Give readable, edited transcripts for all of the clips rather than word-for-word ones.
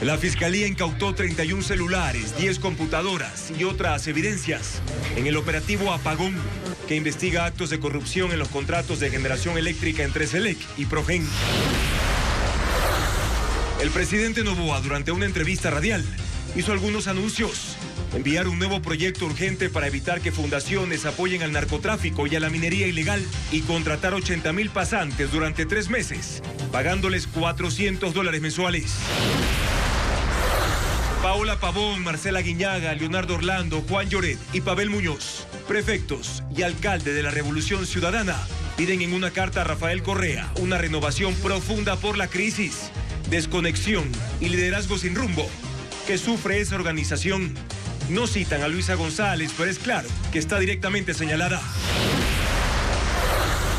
La Fiscalía incautó 31 celulares, 10 computadoras y otras evidencias en el operativo Apagón, que investiga actos de corrupción en los contratos de generación eléctrica entre SELEC y Progen. El presidente Noboa, durante una entrevista radial, hizo algunos anuncios. Enviar un nuevo proyecto urgente para evitar que fundaciones apoyen al narcotráfico y a la minería ilegal y contratar 80,000 pasantes durante 3 meses, pagándoles $400 mensuales. Paola Pavón, Marcela Guiñaga, Leonardo Orlando, Juan Lloret y Pavel Muñoz, prefectos y alcalde de la Revolución Ciudadana, piden en una carta a Rafael Correa una renovación profunda por la crisis, desconexión y liderazgo sin rumbo que sufre esa organización. No citan a Luisa González, pero es claro que está directamente señalada.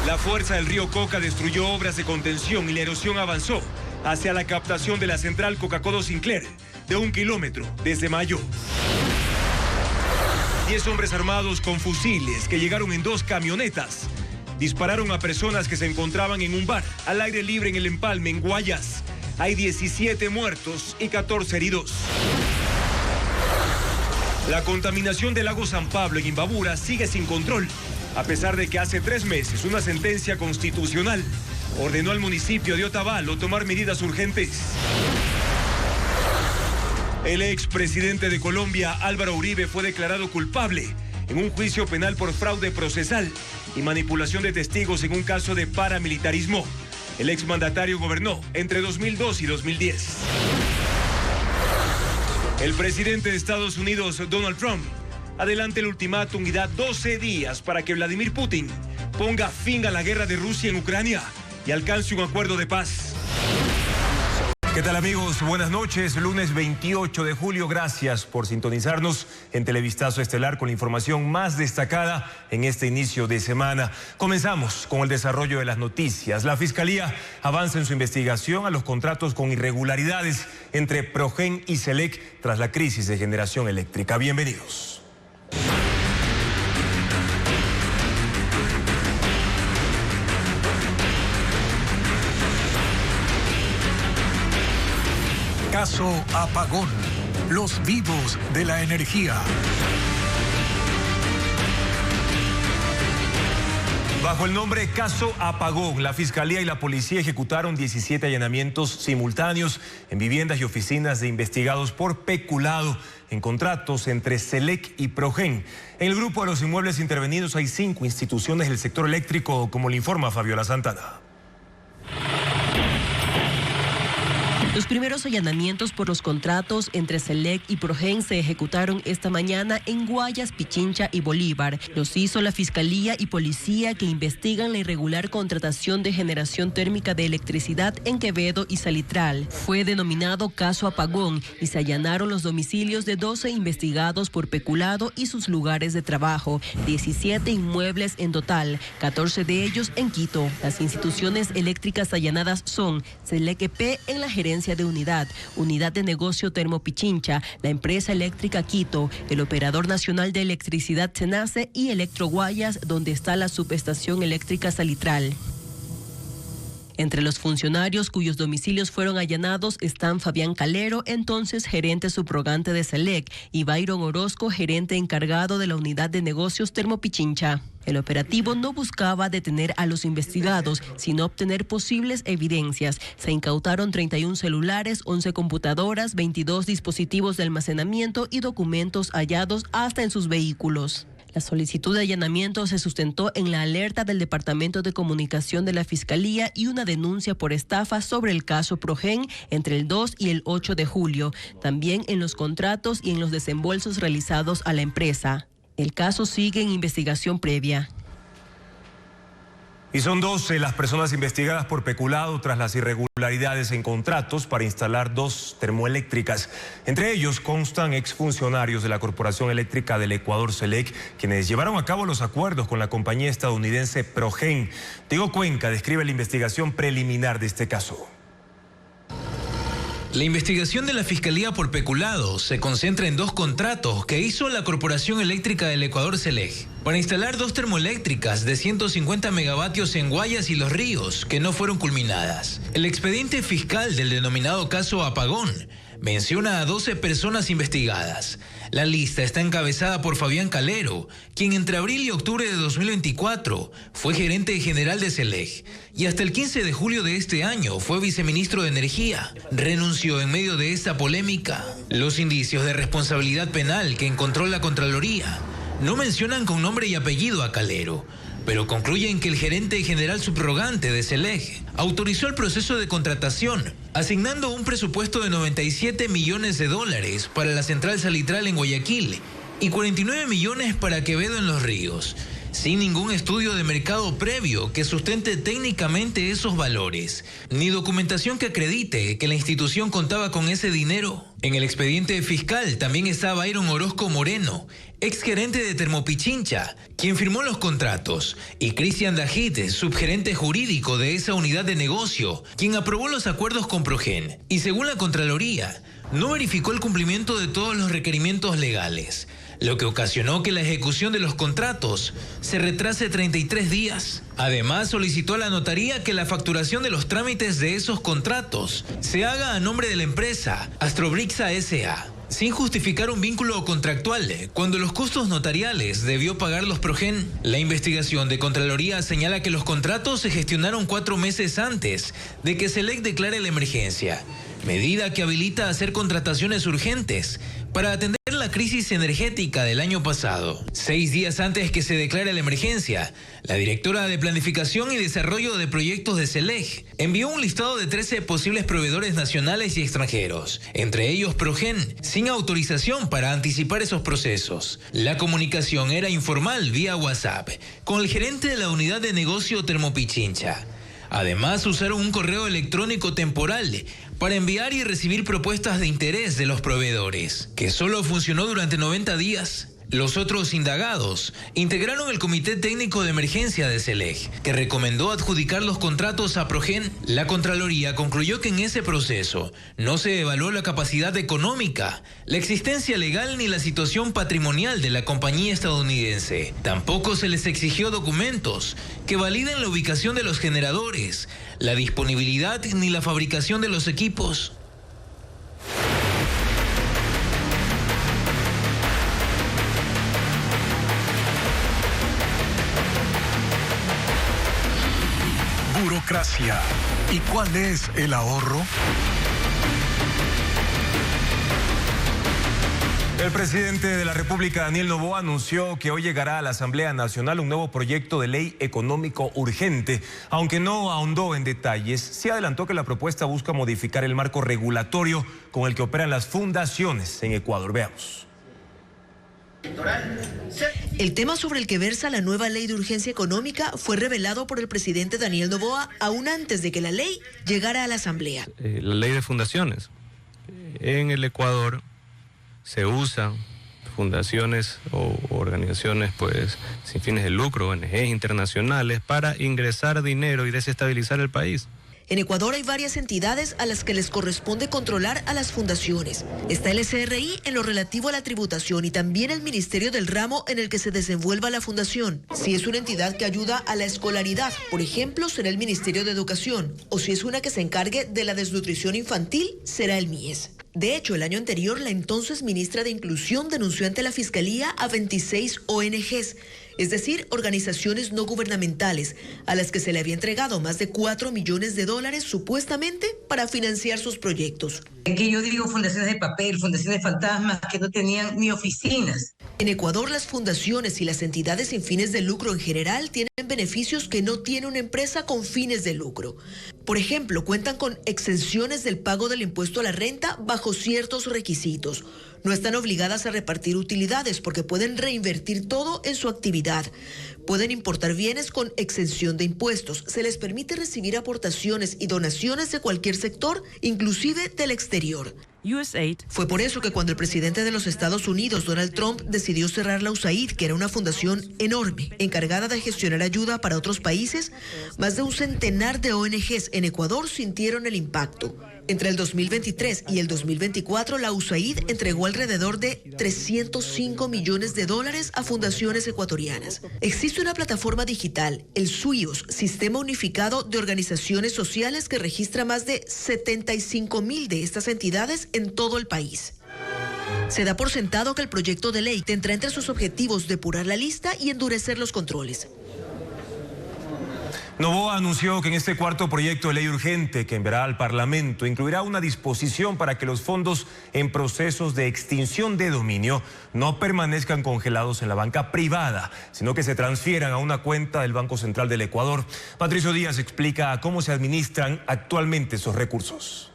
La fuerza del río Coca destruyó obras de contención y la erosión avanzó hacia la captación de la central Coca-Cola Sinclair de 1 kilómetro desde mayo. 10 hombres armados con fusiles que llegaron en 2 camionetas dispararon a personas que se encontraban en un bar al aire libre en el Empalme, en Guayas. Hay 17 muertos y 14 heridos. La contaminación del lago San Pablo en Imbabura sigue sin control, a pesar de que hace 3 meses una sentencia constitucional ordenó al municipio de Otavalo tomar medidas urgentes. El expresidente de Colombia, Álvaro Uribe, fue declarado culpable en un juicio penal por fraude procesal y manipulación de testigos en un caso de paramilitarismo. El exmandatario gobernó entre 2002 y 2010. El presidente de Estados Unidos, Donald Trump, adelanta el ultimátum y da 12 días para que Vladimir Putin ponga fin a la guerra de Rusia en Ucrania y alcance un acuerdo de paz. ¿Qué tal, amigos? Buenas noches. Lunes 28 de julio. Gracias por sintonizarnos en Televistazo Estelar con la información más destacada en este inicio de semana. Comenzamos con el desarrollo de las noticias. La Fiscalía avanza en su investigación a los contratos con irregularidades entre Progen y SELEC tras la crisis de generación eléctrica. Bienvenidos. Caso Apagón, los vivos de la energía. Bajo el nombre Caso Apagón, la Fiscalía y la Policía ejecutaron 17 allanamientos simultáneos en viviendas y oficinas de investigados por peculado en contratos entre SELEC y Progen. En el grupo de los inmuebles intervenidos hay 5 instituciones del sector eléctrico, como le informa Fabiola Santana. Los primeros allanamientos por los contratos entre SELEC y Progen se ejecutaron esta mañana en Guayas, Pichincha y Bolívar. Los hizo la Fiscalía y Policía, que investigan la irregular contratación de generación térmica de electricidad en Quevedo y Salitral. Fue denominado Caso Apagón y se allanaron los domicilios de 12 investigados por peculado y sus lugares de trabajo. 17 inmuebles en total, 14 de ellos en Quito. Las instituciones eléctricas allanadas son SELEC EP en la gerencia de Unidad de Negocio Termopichincha, la empresa eléctrica Quito, el Operador Nacional de Electricidad SENACE y Electroguayas, donde está la subestación eléctrica Salitral. Entre los funcionarios cuyos domicilios fueron allanados están Fabián Calero, entonces gerente subrogante de SELEC, y Byron Orozco, gerente encargado de la Unidad de Negocios Termopichincha. El operativo no buscaba detener a los investigados, sino obtener posibles evidencias. Se incautaron 31 celulares, 11 computadoras, 22 dispositivos de almacenamiento y documentos hallados hasta en sus vehículos. La solicitud de allanamiento se sustentó en la alerta del Departamento de Comunicación de la Fiscalía y una denuncia por estafa sobre el caso Progen entre el 2 y el 8 de julio, también en los contratos y en los desembolsos realizados a la empresa. El caso sigue en investigación previa. Y son 12 las personas investigadas por peculado tras las irregularidades en contratos para instalar 2 termoeléctricas. Entre ellos constan exfuncionarios de la Corporación Eléctrica del Ecuador, SELEC, quienes llevaron a cabo los acuerdos con la compañía estadounidense Progen. Diego Cuenca describe la investigación preliminar de este caso. La investigación de la Fiscalía por peculado se concentra en 2 contratos que hizo la Corporación Eléctrica del Ecuador, SELEC, para instalar 2 termoeléctricas de 150 megavatios en Guayas y Los Ríos, que no fueron culminadas. El expediente fiscal del denominado caso Apagón menciona a 12 personas investigadas. La lista está encabezada por Fabián Calero, quien entre abril y octubre de 2024 fue gerente general de SELEC y hasta el 15 de julio de este año fue viceministro de Energía. Renunció en medio de esta polémica. Los indicios de responsabilidad penal que encontró la Contraloría no mencionan con nombre y apellido a Calero, pero concluyen que el gerente general subrogante de SELEC autorizó el proceso de contratación, asignando un presupuesto de $97 millones para la central salitral en Guayaquil y 49 millones para Quevedo en Los Ríos, sin ningún estudio de mercado previo que sustente técnicamente esos valores, ni documentación que acredite que la institución contaba con ese dinero. En el expediente fiscal también está Byron Orozco Moreno, exgerente de Termopichincha, quien firmó los contratos, y Cristian Dajit, subgerente jurídico de esa unidad de negocio, quien aprobó los acuerdos con Progen, y según la Contraloría, no verificó el cumplimiento de todos los requerimientos legales, lo que ocasionó que la ejecución de los contratos se retrase 33 días. Además, solicitó a la notaría que la facturación de los trámites de esos contratos se haga a nombre de la empresa Astrobrixa S.A., sin justificar un vínculo contractual, cuando los costos notariales debió pagarlos Progen. La investigación de Contraloría señala que los contratos se gestionaron 4 meses antes de que SELEC declare la emergencia, medida que habilita hacer contrataciones urgentes para atender la crisis energética del año pasado. 6 días antes que se declare la emergencia, la directora de Planificación y Desarrollo de Proyectos de SELEC envió un listado de 13 posibles proveedores nacionales y extranjeros, entre ellos Progen, sin autorización para anticipar esos procesos. La comunicación era informal vía WhatsApp, con el gerente de la unidad de negocio Termopichincha. Además, usaron un correo electrónico temporal para enviar y recibir propuestas de interés de los proveedores, que solo funcionó durante 90 días. Los otros indagados integraron el Comité Técnico de Emergencia de SELEC, que recomendó adjudicar los contratos a Progen. La Contraloría concluyó que en ese proceso no se evaluó la capacidad económica, la existencia legal ni la situación patrimonial de la compañía estadounidense. Tampoco se les exigió documentos que validen la ubicación de los generadores, la disponibilidad ni la fabricación de los equipos. Burocracia. ¿Y cuál es el ahorro? El presidente de la República, Daniel Noboa, anunció que hoy llegará a la Asamblea Nacional un nuevo proyecto de ley económico urgente. Aunque no ahondó en detalles, sí adelantó que la propuesta busca modificar el marco regulatorio con el que operan las fundaciones en Ecuador. Veamos. El tema sobre el que versa la nueva ley de urgencia económica fue revelado por el presidente Daniel Noboa aún antes de que la ley llegara a la Asamblea. La ley de fundaciones. En el Ecuador se usan fundaciones o organizaciones pues sin fines de lucro, ONGs internacionales, para ingresar dinero y desestabilizar el país. En Ecuador hay varias entidades a las que les corresponde controlar a las fundaciones. Está el SRI en lo relativo a la tributación y también el Ministerio del Ramo en el que se desenvuelva la fundación. Si es una entidad que ayuda a la escolaridad, por ejemplo, será el Ministerio de Educación. O si es una que se encargue de la desnutrición infantil, será el MIES. De hecho, el año anterior, la entonces ministra de Inclusión denunció ante la Fiscalía a 26 ONGs, es decir, organizaciones no gubernamentales, a las que se le había entregado más de $4 millones supuestamente para financiar sus proyectos. Aquí yo digo fundaciones de papel, fundaciones fantasmas que no tenían ni oficinas. En Ecuador, las fundaciones y las entidades sin fines de lucro en general tienen beneficios que no tiene una empresa con fines de lucro. Por ejemplo, cuentan con exenciones del pago del impuesto a la renta bajo ciertos requisitos. No están obligadas a repartir utilidades porque pueden reinvertir todo en su actividad. Pueden importar bienes con exención de impuestos. Se les permite recibir aportaciones y donaciones de cualquier sector, inclusive del exterior. USAID. Fue por eso que cuando el presidente de los Estados Unidos, Donald Trump, decidió cerrar la USAID, que era una fundación enorme, encargada de gestionar ayuda para otros países, más de un centenar de ONGs en Ecuador sintieron el impacto. Entre el 2023 y el 2024, la USAID entregó alrededor de $305 millones a fundaciones ecuatorianas. Existe una plataforma digital, el SUIOS, Sistema Unificado de Organizaciones Sociales, que registra más de 75,000 de estas entidades en todo el país. Se da por sentado que el proyecto de ley tendrá entre sus objetivos depurar la lista y endurecer los controles. Noboa anunció que en este cuarto proyecto de ley urgente que enviará al Parlamento incluirá una disposición para que los fondos en procesos de extinción de dominio no permanezcan congelados en la banca privada, sino que se transfieran a una cuenta del Banco Central del Ecuador. Patricio Díaz explica cómo se administran actualmente esos recursos.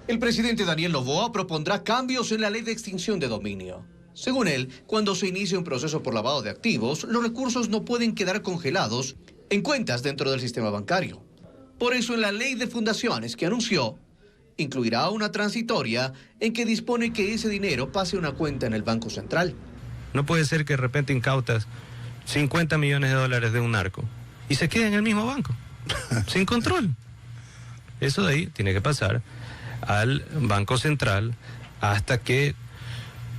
El presidente Daniel Noboa propondrá cambios en la ley de extinción de dominio. Según él, cuando se inicia un proceso por lavado de activos, los recursos no pueden quedar congelados en cuentas dentro del sistema bancario. Por eso, en la ley de fundaciones que anunció, incluirá una transitoria en que dispone que ese dinero pase a una cuenta en el Banco Central. No puede ser que de repente incautas $50 millones de un narco y se quede en el mismo banco, sin control. Eso de ahí tiene que pasar al Banco Central hasta que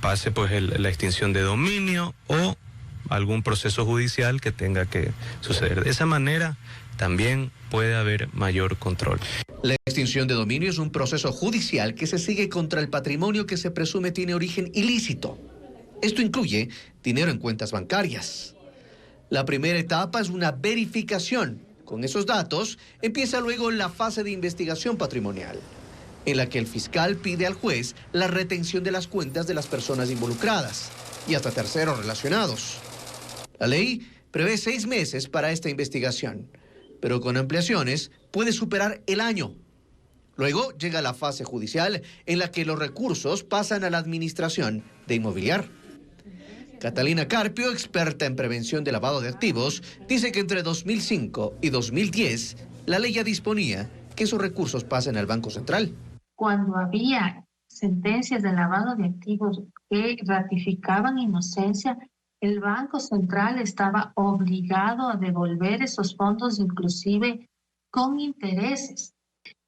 pase pues la extinción de dominio o algún proceso judicial que tenga que suceder. De esa manera también puede haber mayor control. La extinción de dominio es un proceso judicial que se sigue contra el patrimonio que se presume tiene origen ilícito. Esto incluye dinero en cuentas bancarias. La primera etapa es una verificación. Con esos datos empieza luego la fase de investigación patrimonial, en la que el fiscal pide al juez la retención de las cuentas de las personas involucradas y hasta terceros relacionados. La ley prevé 6 meses para esta investigación, pero con ampliaciones puede superar el año. Luego llega la fase judicial en la que los recursos pasan a la administración de Inmobiliar. Catalina Carpio, experta en prevención de lavado de activos, dice que entre 2005 y 2010 la ley ya disponía que esos recursos pasen al Banco Central. Cuando había sentencias de lavado de activos que ratificaban inocencia, el Banco Central estaba obligado a devolver esos fondos, inclusive con intereses.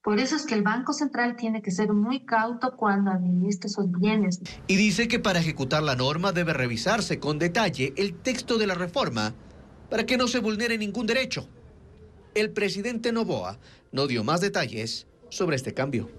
Por eso es que el Banco Central tiene que ser muy cauto cuando administra esos bienes. Y dice que para ejecutar la norma debe revisarse con detalle el texto de la reforma para que no se vulnere ningún derecho. El presidente Noboa no dio más detalles sobre este cambio.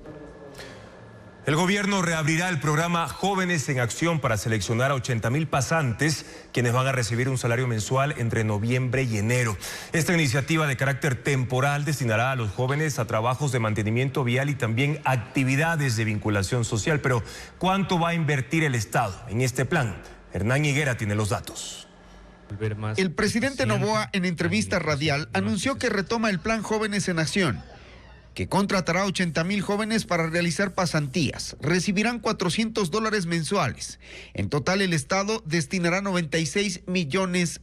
El gobierno reabrirá el programa Jóvenes en Acción para seleccionar a 80,000 pasantes, quienes van a recibir un salario mensual entre noviembre y enero. Esta iniciativa de carácter temporal destinará a los jóvenes a trabajos de mantenimiento vial y también actividades de vinculación social. Pero, ¿cuánto va a invertir el Estado en este plan? Hernán Higuera tiene los datos. El presidente Noboa, en entrevista radial, anunció que retoma el plan Jóvenes en Acción, que contratará a 80,000 jóvenes para realizar pasantías. Recibirán $400 mensuales. En total, el Estado destinará $96 millones.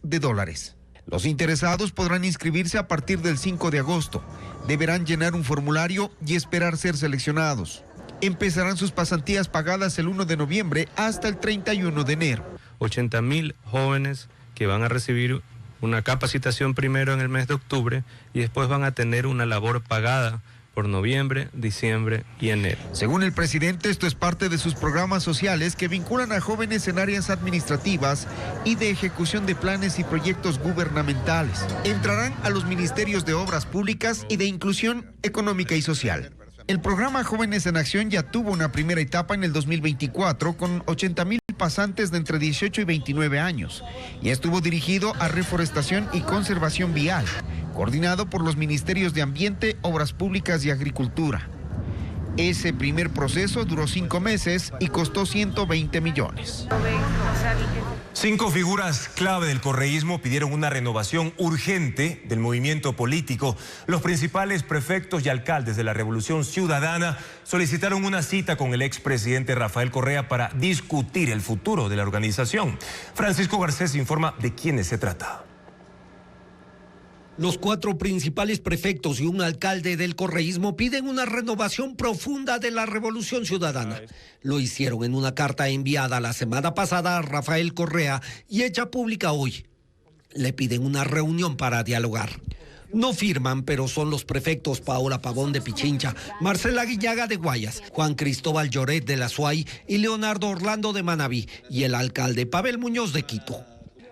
Los interesados podrán inscribirse a partir del 5 de agosto. Deberán llenar un formulario y esperar ser seleccionados. Empezarán sus pasantías pagadas el 1 de noviembre hasta el 31 de enero. 80,000 jóvenes que van a recibir una capacitación primero en el mes de octubre y después van a tener una labor pagada por noviembre, diciembre y enero. Según el presidente, esto es parte de sus programas sociales que vinculan a jóvenes en áreas administrativas y de ejecución de planes y proyectos gubernamentales. Entrarán a los ministerios de Obras Públicas y de Inclusión Económica y Social. El programa Jóvenes en Acción ya tuvo una primera etapa en el 2024 con 80,000 pasantes de entre 18 y 29 años y estuvo dirigido a reforestación y conservación vial, coordinado por los ministerios de Ambiente, Obras Públicas y Agricultura. Ese primer proceso duró 5 meses y costó 120 millones. 5 figuras clave del correísmo pidieron una renovación urgente del movimiento político. Los principales prefectos y alcaldes de la Revolución Ciudadana solicitaron una cita con el expresidente Rafael Correa para discutir el futuro de la organización. Francisco Garcés informa de quiénes se trata. Los 4 principales prefectos y un alcalde del correísmo piden una renovación profunda de la Revolución Ciudadana. Lo hicieron en una carta enviada la semana pasada a Rafael Correa y hecha pública hoy. Le piden una reunión para dialogar. No firman, pero son los prefectos Paola Pavón de Pichincha, Marcela Guillaga de Guayas, Juan Cristóbal Lloret de La Suay y Leonardo Orlando de Manabí, y el alcalde Pavel Muñoz de Quito.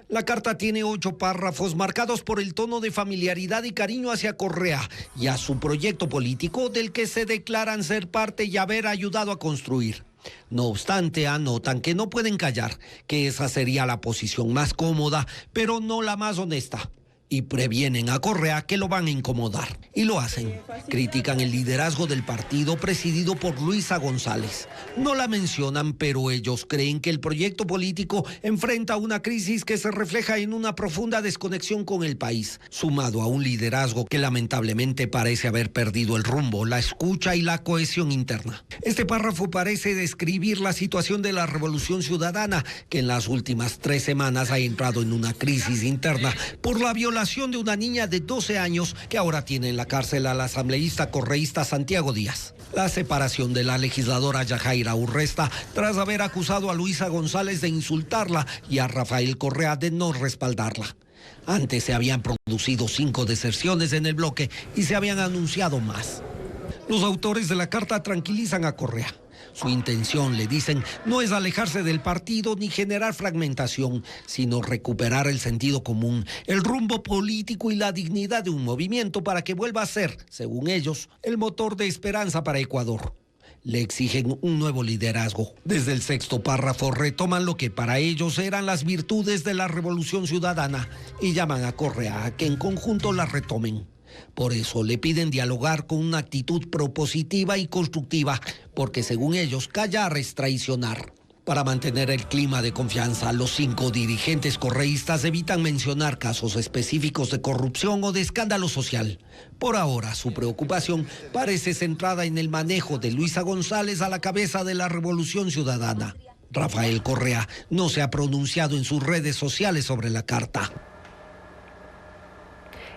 La carta tiene 8 párrafos marcados por el tono de familiaridad y cariño hacia Correa y a su proyecto político del que se declaran ser parte y haber ayudado a construir. No obstante, anotan que no pueden callar, que esa sería la posición más cómoda, pero no la más honesta. Y previenen a Correa que lo van a incomodar. Y lo hacen. Critican el liderazgo del partido presidido por Luisa González. No la mencionan, pero ellos creen que el proyecto político enfrenta una crisis que se refleja en una profunda desconexión con el país, sumado a un liderazgo que lamentablemente parece haber perdido el rumbo, la escucha y la cohesión interna. Este párrafo parece describir la situación de la Revolución Ciudadana, que en las últimas 3 semanas ha entrado en una crisis interna por la violación de una niña de 12 años que ahora tiene en la cárcel al asambleísta correísta Santiago Díaz. La separación de la legisladora Yajaira Urresta tras haber acusado a Luisa González de insultarla y a Rafael Correa de no respaldarla. Antes se habían producido 5 deserciones en el bloque y se habían anunciado más. Los autores de la carta tranquilizan a Correa. Su intención, le dicen, no es alejarse del partido ni generar fragmentación, sino recuperar el sentido común, el rumbo político y la dignidad de un movimiento para que vuelva a ser, según ellos, el motor de esperanza para Ecuador. Le exigen un nuevo liderazgo. Desde el 6º párrafo retoman lo que para ellos eran las virtudes de la Revolución Ciudadana y llaman a Correa a que en conjunto las retomen. Por eso le piden dialogar con una actitud propositiva y constructiva, porque según ellos, callar es traicionar. Para mantener el clima de confianza, los 5 dirigentes correístas evitan mencionar casos específicos de corrupción o de escándalo social. Por ahora, su preocupación parece centrada en el manejo de Luisa González a la cabeza de la Revolución Ciudadana. Rafael Correa no se ha pronunciado en sus redes sociales sobre la carta.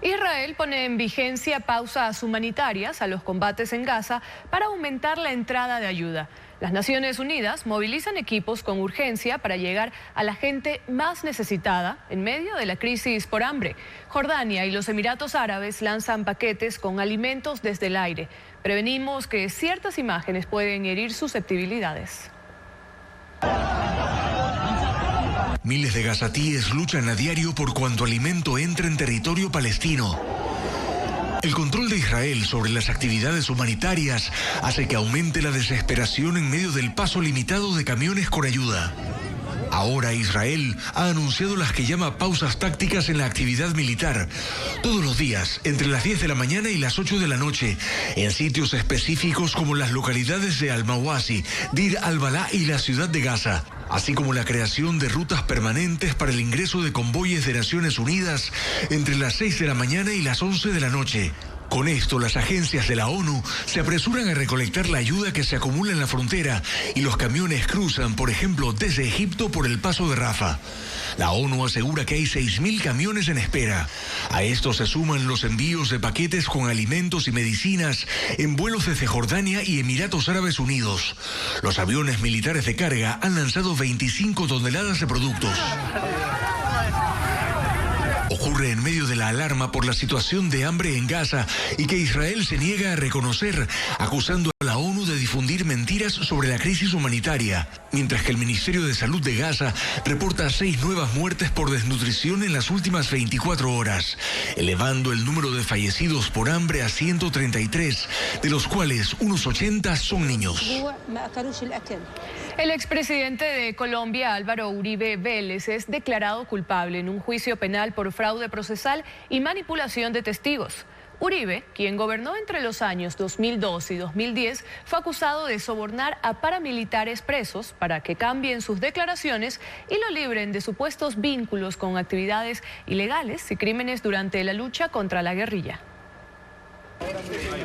Israel pone en vigencia pausas humanitarias a los combates en Gaza para aumentar la entrada de ayuda. Las Naciones Unidas movilizan equipos con urgencia para llegar a la gente más necesitada en medio de la crisis por hambre. Jordania y los Emiratos Árabes lanzan paquetes con alimentos desde el aire. Prevenimos que ciertas imágenes pueden herir susceptibilidades. Miles de gazatíes luchan a diario por cuanto alimento entra en territorio palestino. El control de Israel sobre las actividades humanitarias hace que aumente la desesperación en medio del paso limitado de camiones con ayuda. Ahora Israel ha anunciado las que llama pausas tácticas en la actividad militar, todos los días, entre las 10 de la mañana y las 8 de la noche, en sitios específicos como las localidades de Al-Mawasi, Dir al-Balá y la ciudad de Gaza, así como la creación de rutas permanentes para el ingreso de convoyes de Naciones Unidas entre las 6 de la mañana y las 11 de la noche. Con esto, las agencias de la ONU se apresuran a recolectar la ayuda que se acumula en la frontera y los camiones cruzan, por ejemplo, desde Egipto por el paso de Rafah. La ONU asegura que hay 6.000 camiones en espera. A esto se suman los envíos de paquetes con alimentos y medicinas en vuelos desde Jordania y Emiratos Árabes Unidos. Los aviones militares de carga han lanzado 25 toneladas de productos. Ocurre en medio de la alarma por la situación de hambre en Gaza y que Israel se niega a reconocer, acusando a la ONU de difundir mentiras sobre la crisis humanitaria, mientras que el Ministerio de Salud de Gaza reporta 6 nuevas muertes por desnutrición en las últimas 24 horas, elevando el número de fallecidos por hambre a 133, de los cuales unos 80 son niños. El expresidente de Colombia, Álvaro Uribe Vélez, es declarado culpable en un juicio penal por fraude procesal y manipulación de testigos. Uribe, quien gobernó entre los años 2002 y 2010, fue acusado de sobornar a paramilitares presos para que cambien sus declaraciones y lo libren de supuestos vínculos con actividades ilegales y crímenes durante la lucha contra la guerrilla.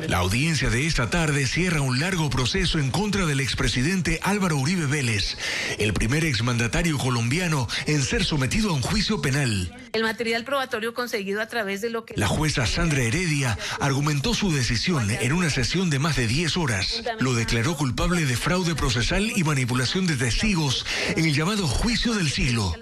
La audiencia de esta tarde cierra un largo proceso en contra del expresidente Álvaro Uribe Vélez, el primer exmandatario colombiano en ser sometido a un juicio penal. El material probatorio conseguido a través de lo que... La jueza Sandra Heredia argumentó su decisión en una sesión de más de 10 horas. Lo declaró culpable de fraude procesal y manipulación de testigos en el llamado juicio del siglo.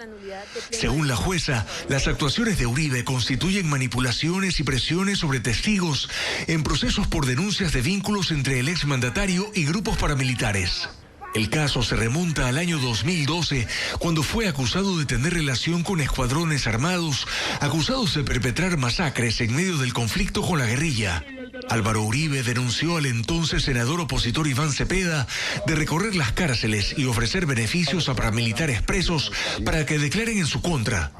Según la jueza, las actuaciones de Uribe constituyen manipulaciones y presiones sobre testigos en procesos por denuncias de vínculos entre el exmandatario y grupos paramilitares. El caso se remonta al año 2012, cuando fue acusado de tener relación con escuadrones armados, acusados de perpetrar masacres en medio del conflicto con la guerrilla. Álvaro Uribe denunció al entonces senador opositor Iván Cepeda de recorrer las cárceles y ofrecer beneficios a paramilitares presos para que declaren en su contra.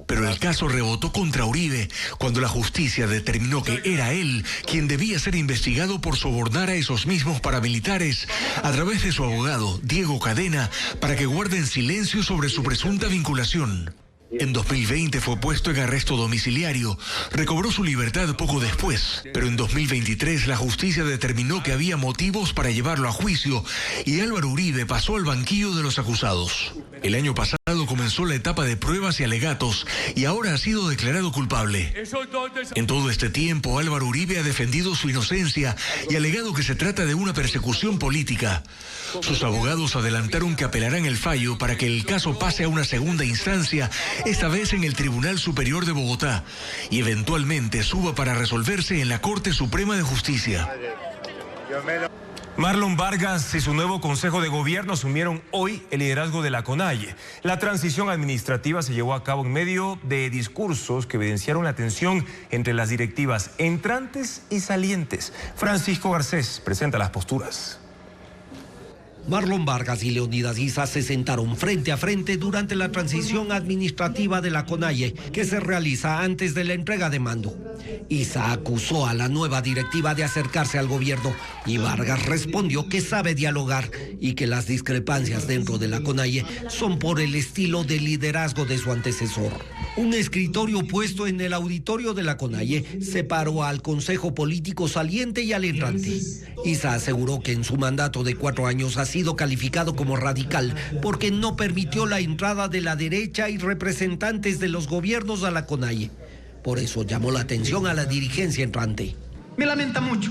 Pero el caso rebotó contra Uribe cuando la justicia determinó que era él quien debía ser investigado por sobornar a esos mismos paramilitares a través de su abogado, Diego Cadena, para que guarden silencio sobre su presunta vinculación. En 2020 fue puesto en arresto domiciliario, recobró su libertad poco después, pero en 2023 la justicia determinó que había motivos para llevarlo a juicio y Álvaro Uribe pasó al banquillo de los acusados. El año pasado comenzó la etapa de pruebas y alegatos y ahora ha sido declarado culpable. En todo este tiempo, Álvaro Uribe ha defendido su inocencia y alegado que se trata de una persecución política. Sus abogados adelantaron que apelarán el fallo para que el caso pase a una segunda instancia, esta vez en el Tribunal Superior de Bogotá, y eventualmente suba para resolverse en la Corte Suprema de Justicia. Marlon Vargas y su nuevo Consejo de Gobierno asumieron hoy el liderazgo de la CONAIE. La transición administrativa se llevó a cabo en medio de discursos que evidenciaron la tensión entre las directivas entrantes y salientes. Francisco Garcés presenta las posturas. Marlon Vargas y Leonidas Issa se sentaron frente a frente durante la transición administrativa de la CONAIE, que se realiza antes de la entrega de mando. Issa acusó a la nueva directiva de acercarse al gobierno y Vargas respondió que sabe dialogar y que las discrepancias dentro de la CONAIE son por el estilo de liderazgo de su antecesor. Un escritorio puesto en el auditorio de la CONAIE separó al Consejo Político saliente y al entrante. Issa aseguró que en su mandato de 4 años ha sido calificado como radical porque no permitió la entrada de la derecha y representantes de los gobiernos a la CONAIE. Por eso llamó la atención a la dirigencia entrante. Me lamenta mucho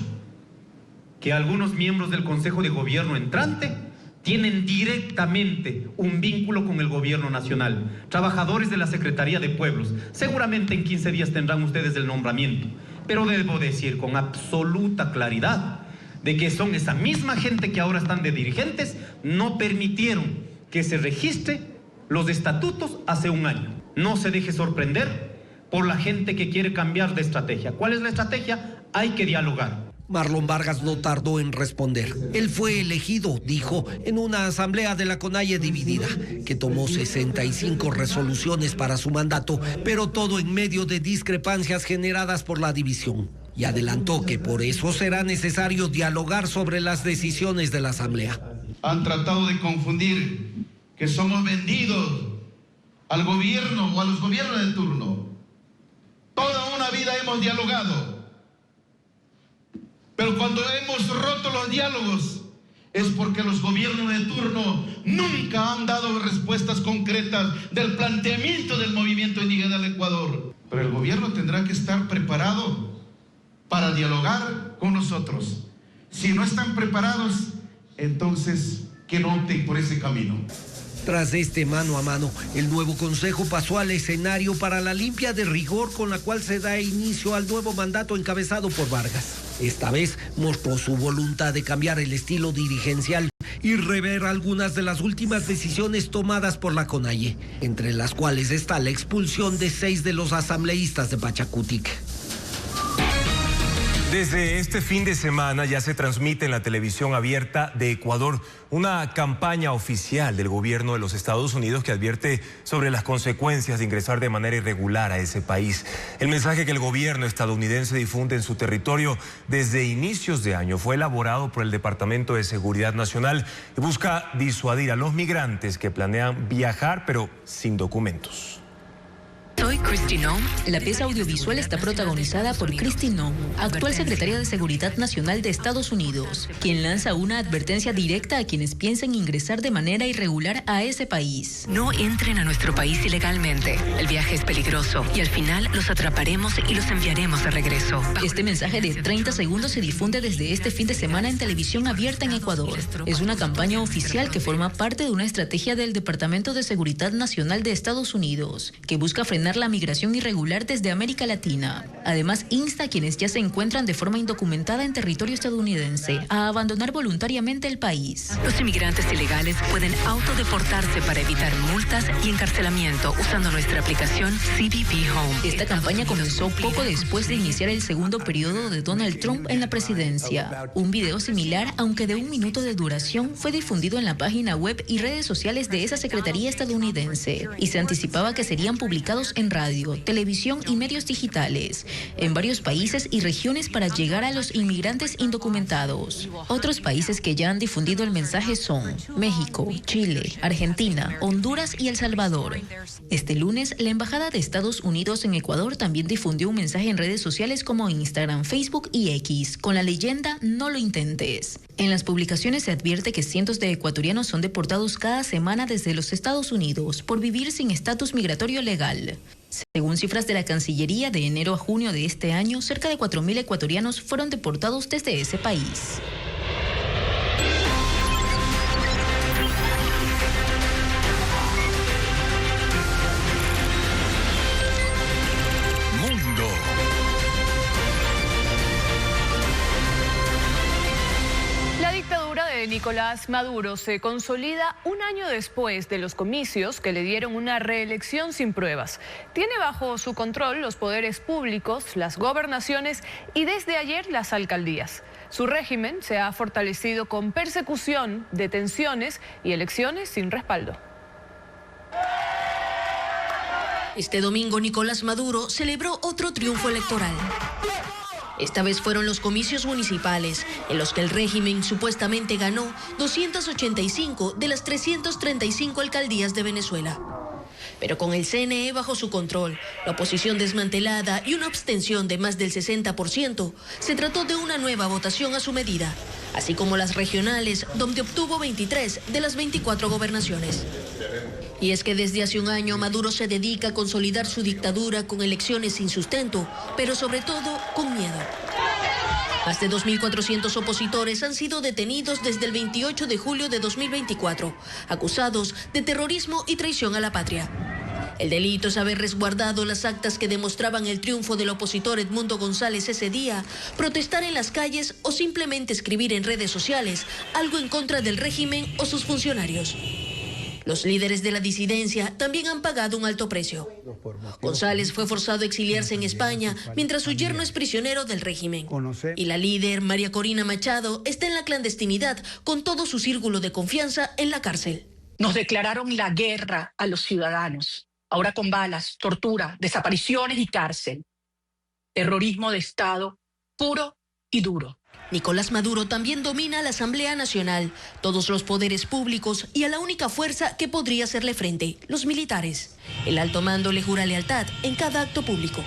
que algunos miembros del Consejo de Gobierno entrante tienen directamente un vínculo con el gobierno nacional. Trabajadores de la Secretaría de Pueblos. Seguramente en 15 días tendrán ustedes el nombramiento. Pero debo decir con absoluta claridad de que son esa misma gente que ahora están de dirigentes, no permitieron que se registre los estatutos hace un año. No se deje sorprender por la gente que quiere cambiar de estrategia. ¿Cuál es la estrategia? Hay que dialogar. Marlon Vargas no tardó en responder. Él fue elegido, dijo, en una asamblea de la CONAIE dividida, que tomó 65 resoluciones para su mandato, pero todo en medio de discrepancias generadas por la división. Y adelantó que por eso será necesario dialogar sobre las decisiones de la asamblea. Han tratado de confundir que somos vendidos al gobierno o a los gobiernos de turno. Toda una vida hemos dialogado. Pero cuando hemos roto los diálogos es porque los gobiernos de turno nunca han dado respuestas concretas del planteamiento del movimiento indígena del Ecuador. Pero el gobierno tendrá que estar preparado para dialogar con nosotros. Si no están preparados, entonces que no opten por ese camino. Tras este mano a mano, el nuevo consejo pasó al escenario para la limpia de rigor con la cual se da inicio al nuevo mandato encabezado por Vargas. Esta vez mostró su voluntad de cambiar el estilo dirigencial y rever algunas de las últimas decisiones tomadas por la CONAIE, entre las cuales está la expulsión de 6 de los asambleístas de Pachacutic. Desde este fin de semana ya se transmite en la televisión abierta de Ecuador una campaña oficial del gobierno de los Estados Unidos que advierte sobre las consecuencias de ingresar de manera irregular a ese país. El mensaje que el gobierno estadounidense difunde en su territorio desde inicios de año fue elaborado por el Departamento de Seguridad Nacional y busca disuadir a los migrantes que planean viajar pero sin documentos. Soy Kristi Noem. La pieza audiovisual está protagonizada por Kristi Noem, actual secretaria de Seguridad Nacional de Estados Unidos, quien lanza una advertencia directa a quienes piensen ingresar de manera irregular a ese país. No entren a nuestro país ilegalmente. El viaje es peligroso y al final los atraparemos y los enviaremos de regreso. Este mensaje de 30 segundos se difunde desde este fin de semana en televisión abierta en Ecuador. Es una campaña oficial que forma parte de una estrategia del Departamento de Seguridad Nacional de Estados Unidos, que busca frenar la migración irregular desde América Latina. Además, insta a quienes ya se encuentran de forma indocumentada en territorio estadounidense a abandonar voluntariamente el país. Los inmigrantes ilegales pueden autodeportarse para evitar multas y encarcelamiento usando nuestra aplicación CBP Home. Esta campaña comenzó poco después de iniciar el segundo periodo de Donald Trump en la presidencia. Un video similar, aunque de 1 minuto de duración, fue difundido en la página web y redes sociales de esa secretaría estadounidense y se anticipaba que serían publicados en radio, televisión y medios digitales en varios países y regiones para llegar a los inmigrantes indocumentados. Otros países que ya han difundido el mensaje son México, Chile, Argentina, Honduras y El Salvador. Este lunes, la Embajada de Estados Unidos en Ecuador también difundió un mensaje en redes sociales como Instagram, Facebook y X, con la leyenda "No lo intentes". En las publicaciones se advierte que cientos de ecuatorianos son deportados cada semana desde los Estados Unidos por vivir sin estatus migratorio legal. Según cifras de la Cancillería, de enero a junio de este año, cerca de 4.000 ecuatorianos fueron deportados desde ese país. Nicolás Maduro se consolida un año después de los comicios que le dieron una reelección sin pruebas. Tiene bajo su control los poderes públicos, las gobernaciones y desde ayer las alcaldías. Su régimen se ha fortalecido con persecución, detenciones y elecciones sin respaldo. Este domingo Nicolás Maduro celebró otro triunfo electoral. Esta vez fueron los comicios municipales, en los que el régimen supuestamente ganó 285 de las 335 alcaldías de Venezuela. Pero con el CNE bajo su control, la oposición desmantelada y una abstención de más del 60%, se trató de una nueva votación a su medida, así como las regionales, donde obtuvo 23 de las 24 gobernaciones. Y es que desde hace un año Maduro se dedica a consolidar su dictadura con elecciones sin sustento, pero sobre todo con miedo. Más de 2.400 opositores han sido detenidos desde el 28 de julio de 2024, acusados de terrorismo y traición a la patria. El delito es haber resguardado las actas que demostraban el triunfo del opositor Edmundo González ese día, protestar en las calles o simplemente escribir en redes sociales algo en contra del régimen o sus funcionarios. Los líderes de la disidencia también han pagado un alto precio. González fue forzado a exiliarse en España, mientras su yerno es prisionero del régimen. Y la líder, María Corina Machado, está en la clandestinidad con todo su círculo de confianza en la cárcel. Nos declararon la guerra a los ciudadanos, ahora con balas, tortura, desapariciones y cárcel. Terrorismo de Estado puro y duro. Nicolás Maduro también domina la Asamblea Nacional, todos los poderes públicos y a la única fuerza que podría hacerle frente, los militares. El alto mando le jura lealtad en cada acto público.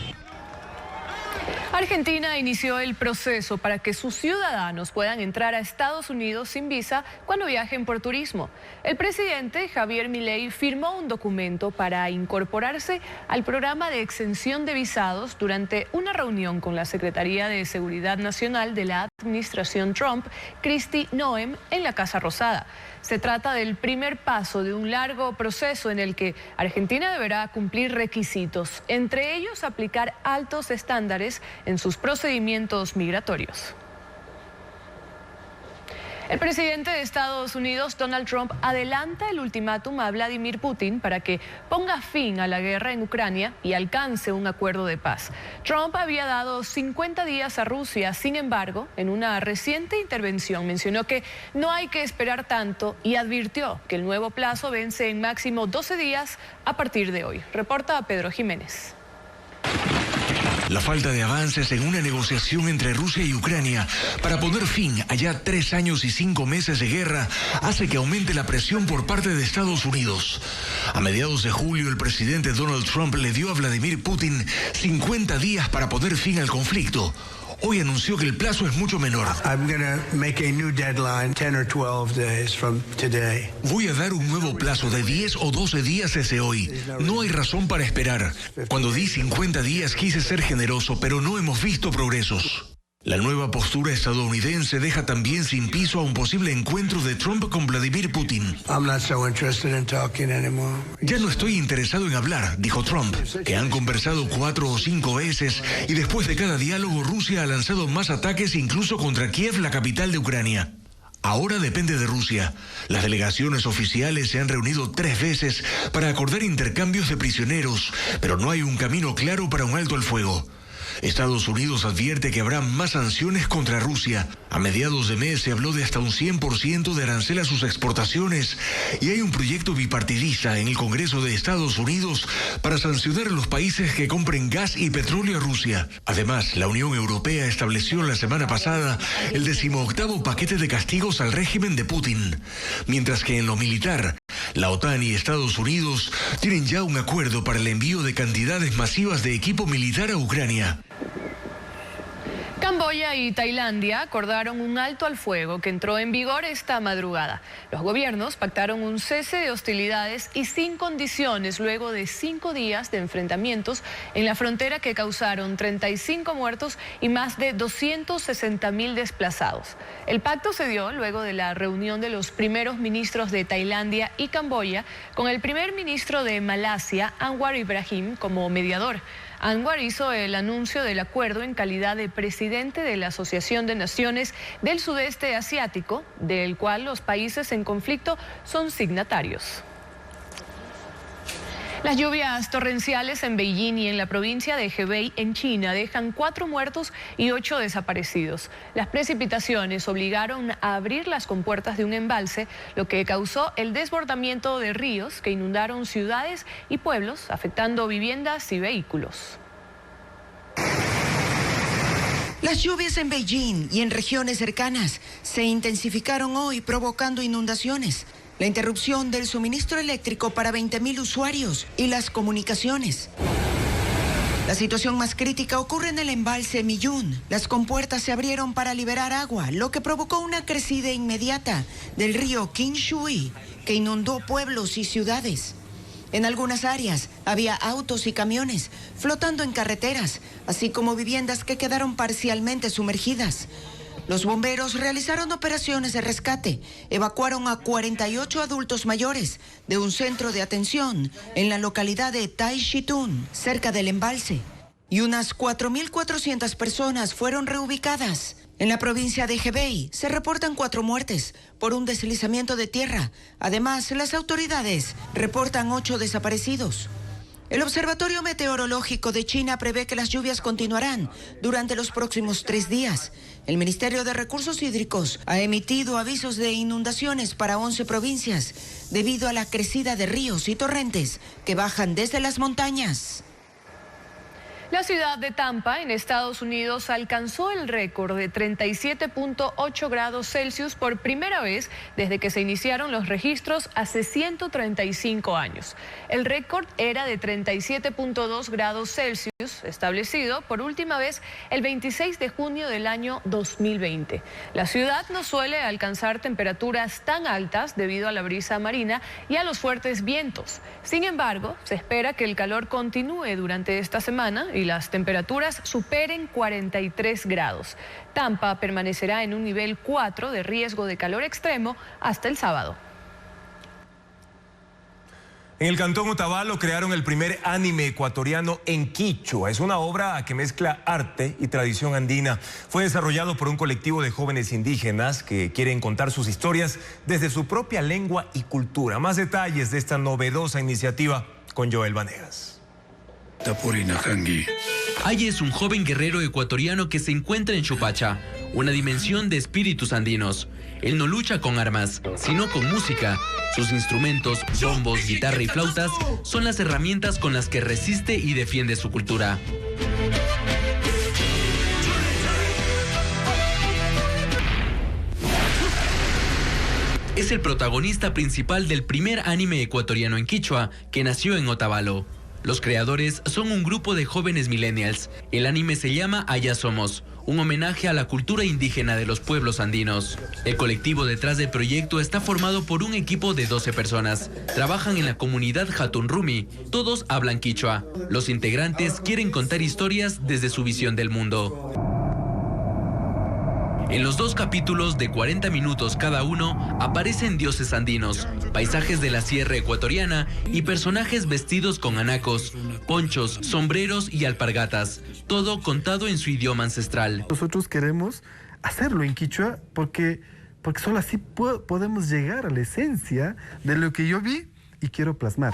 Argentina inició el proceso para que sus ciudadanos puedan entrar a Estados Unidos sin visa cuando viajen por turismo. El presidente Javier Milei firmó un documento para incorporarse al programa de exención de visados durante una reunión con la Secretaría de Seguridad Nacional de la administración Trump, Kristi Noem, en la Casa Rosada. Se trata del primer paso de un largo proceso en el que Argentina deberá cumplir requisitos, entre ellos aplicar altos estándares en sus procedimientos migratorios. El presidente de Estados Unidos, Donald Trump, adelanta el ultimátum a Vladimir Putin para que ponga fin a la guerra en Ucrania y alcance un acuerdo de paz. Trump había dado 50 días a Rusia, sin embargo, en una reciente intervención mencionó que no hay que esperar tanto y advirtió que el nuevo plazo vence en máximo 12 días a partir de hoy. Reporta Pedro Jiménez. La falta de avances en una negociación entre Rusia y Ucrania para poner fin a ya 3 años y 5 meses de guerra hace que aumente la presión por parte de Estados Unidos. A mediados de julio, el presidente Donald Trump le dio a Vladimir Putin 50 días para poner fin al conflicto. Hoy anunció que el plazo es mucho menor. Voy a dar un nuevo plazo de 10 o 12 días desde hoy. No hay razón para esperar. Cuando di 50 días quise ser generoso, pero no hemos visto progresos. La nueva postura estadounidense deja también sin piso a un posible encuentro de Trump con Vladimir Putin. Ya no estoy interesado en hablar, dijo Trump, que han conversado 4 o 5 veces y después de cada diálogo Rusia ha lanzado más ataques incluso contra Kiev, la capital de Ucrania. Ahora depende de Rusia. Las delegaciones oficiales se han reunido 3 veces para acordar intercambios de prisioneros, pero no hay un camino claro para un alto al fuego. Estados Unidos advierte que habrá más sanciones contra Rusia. A mediados de mes se habló de hasta un 100% de arancel a sus exportaciones y hay un proyecto bipartidista en el Congreso de Estados Unidos para sancionar a los países que compren gas y petróleo a Rusia. Además, la Unión Europea estableció la semana pasada el 18º paquete de castigos al régimen de Putin, mientras que en lo militar, la OTAN y Estados Unidos tienen ya un acuerdo para el envío de cantidades masivas de equipo militar a Ucrania. Camboya y Tailandia acordaron un alto al fuego que entró en vigor esta madrugada. Los gobiernos pactaron un cese de hostilidades y sin condiciones luego de 5 días de enfrentamientos en la frontera que causaron 35 muertos y más de 260.000 desplazados. El pacto se dio luego de la reunión de los primeros ministros de Tailandia y Camboya con el primer ministro de Malasia, Anwar Ibrahim, como mediador. Anwar hizo el anuncio del acuerdo en calidad de presidente de la Asociación de Naciones del Sudeste Asiático, del cual los países en conflicto son signatarios. Las lluvias torrenciales en Beijing y en la provincia de Hebei, en China, dejan 4 muertos y 8 desaparecidos. Las precipitaciones obligaron a abrir las compuertas de un embalse, lo que causó el desbordamiento de ríos que inundaron ciudades y pueblos, afectando viviendas y vehículos. Las lluvias en Beijing y en regiones cercanas se intensificaron hoy, provocando inundaciones, la interrupción del suministro eléctrico para 20.000 usuarios y las comunicaciones. La situación más crítica ocurre en el embalse Miyun. Las compuertas se abrieron para liberar agua, lo que provocó una crecida inmediata del río Qingshui, que inundó pueblos y ciudades. En algunas áreas había autos y camiones flotando en carreteras, así como viviendas que quedaron parcialmente sumergidas. Los bomberos realizaron operaciones de rescate, evacuaron a 48 adultos mayores de un centro de atención en la localidad de Taishitun, cerca del embalse, y unas 4.400 personas fueron reubicadas. En la provincia de Hebei se reportan 4 muertes por un deslizamiento de tierra. Además, las autoridades reportan 8 desaparecidos. El Observatorio Meteorológico de China prevé que las lluvias continuarán durante los próximos 3 días. El Ministerio de Recursos Hídricos ha emitido avisos de inundaciones para 11 provincias debido a la crecida de ríos y torrentes que bajan desde las montañas. La ciudad de Tampa, en Estados Unidos, alcanzó el récord de 37.8 grados Celsius por primera vez desde que se iniciaron los registros hace 135 años. El récord era de 37.2 grados Celsius, establecido por última vez el 26 de junio del año 2020. La ciudad no suele alcanzar temperaturas tan altas debido a la brisa marina y a los fuertes vientos. Sin embargo, se espera que el calor continúe durante esta semana y las temperaturas superen 43 grados. Tampa permanecerá en un nivel 4 de riesgo de calor extremo hasta el sábado. En el Cantón Otavalo crearon el primer anime ecuatoriano en quichua. Es una obra que mezcla arte y tradición andina. Fue desarrollado por un colectivo de jóvenes indígenas que quieren contar sus historias desde su propia lengua y cultura. Más detalles de esta novedosa iniciativa con Joel Vanegas. Ay es un joven guerrero ecuatoriano que se encuentra en Chupacha, una dimensión de espíritus andinos. Él no lucha con armas, sino con música. Sus instrumentos, bombos, guitarra y flautas son las herramientas con las que resiste y defiende su cultura. es el protagonista principal del primer anime ecuatoriano en quichua que nació en Otavalo. Los creadores son un grupo de jóvenes millennials. El anime se llama Allá Somos, un homenaje a la cultura indígena de los pueblos andinos. El colectivo detrás del proyecto está formado por un equipo de 12 personas. Trabajan en la comunidad Hatun Rumi. Todos hablan quichua. Los integrantes quieren contar historias desde su visión del mundo. En los 2 capítulos de 40 minutos cada uno aparecen dioses andinos, paisajes de la sierra ecuatoriana y personajes vestidos con anacos, ponchos, sombreros y alpargatas, todo contado en su idioma ancestral. Nosotros queremos hacerlo en quichua porque solo así podemos llegar a la esencia de lo que yo vi y quiero plasmar.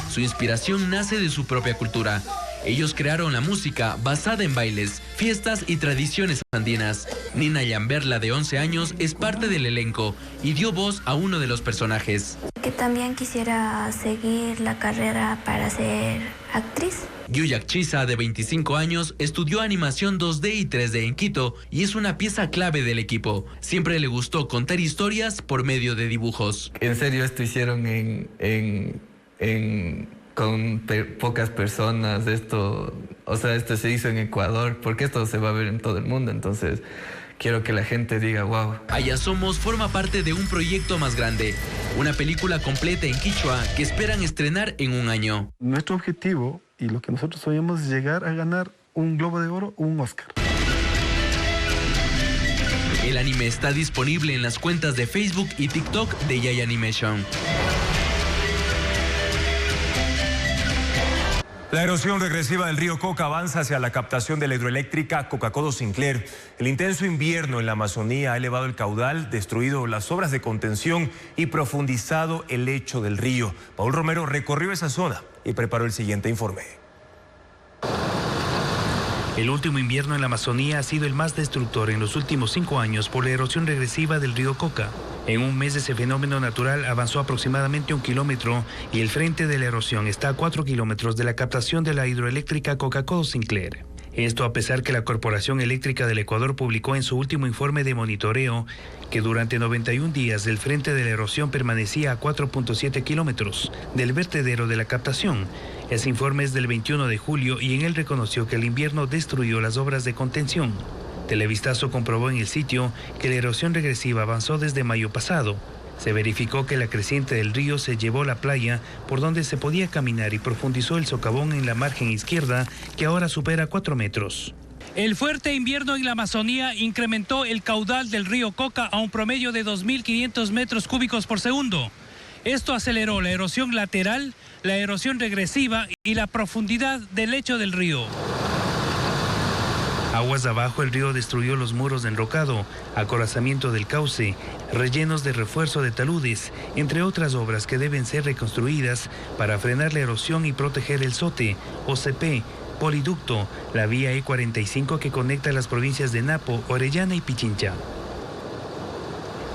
Su inspiración nace de su propia cultura. Ellos crearon la música basada en bailes, fiestas y tradiciones andinas. Nina Yamberla, de 11 años, es parte del elenco y dio voz a uno de los personajes. Que también quisiera seguir la carrera para ser actriz. Yuyak Chisa, de 25 años, estudió animación 2D y 3D en Quito y es una pieza clave del equipo. Siempre le gustó contar historias por medio de dibujos. En serio, esto hicieron con pocas personas, esto se hizo en Ecuador, porque esto se va a ver en todo el mundo, entonces quiero que la gente diga wow. Allá Somos forma parte de un proyecto más grande, una película completa en quichua que esperan estrenar en un año. Nuestro objetivo y lo que nosotros soñamos es llegar a ganar un Globo de Oro o un Oscar. El anime está disponible en las cuentas de Facebook y TikTok de Yay Animation. La erosión regresiva del río Coca avanza hacia la captación de la hidroeléctrica Coca-Codo Sinclair. El intenso invierno en la Amazonía ha elevado el caudal, destruido las obras de contención y profundizado el lecho del río. Paul Romero recorrió esa zona y preparó el siguiente informe. El último invierno en la Amazonía ha sido el más destructor en los últimos 5 años por la erosión regresiva del río Coca. En un mes ese fenómeno natural avanzó aproximadamente 1 kilómetro y el frente de la erosión está a 4 kilómetros de la captación de la hidroeléctrica Coca-Codo Sinclair. Esto a pesar que la Corporación Eléctrica del Ecuador publicó en su último informe de monitoreo que durante 91 días el frente de la erosión permanecía a 4.7 kilómetros del vertedero de la captación. Ese informe es del 21 de julio y en él reconoció que el invierno destruyó las obras de contención. Televistazo comprobó en el sitio que la erosión regresiva avanzó desde mayo pasado. Se verificó que la creciente del río se llevó la playa por donde se podía caminar y profundizó el socavón en la margen izquierda, que ahora supera 4 metros. El fuerte invierno en la Amazonía incrementó el caudal del río Coca a un promedio de 2.500 metros cúbicos por segundo. Esto aceleró la erosión lateral, la erosión regresiva y la profundidad del lecho del río. Aguas abajo, el río destruyó los muros de enrocado, acorazamiento del cauce, rellenos de refuerzo de taludes, entre otras obras que deben ser reconstruidas para frenar la erosión y proteger el SOTE, OCP, Poliducto, la vía E45 que conecta las provincias de Napo, Orellana y Pichincha.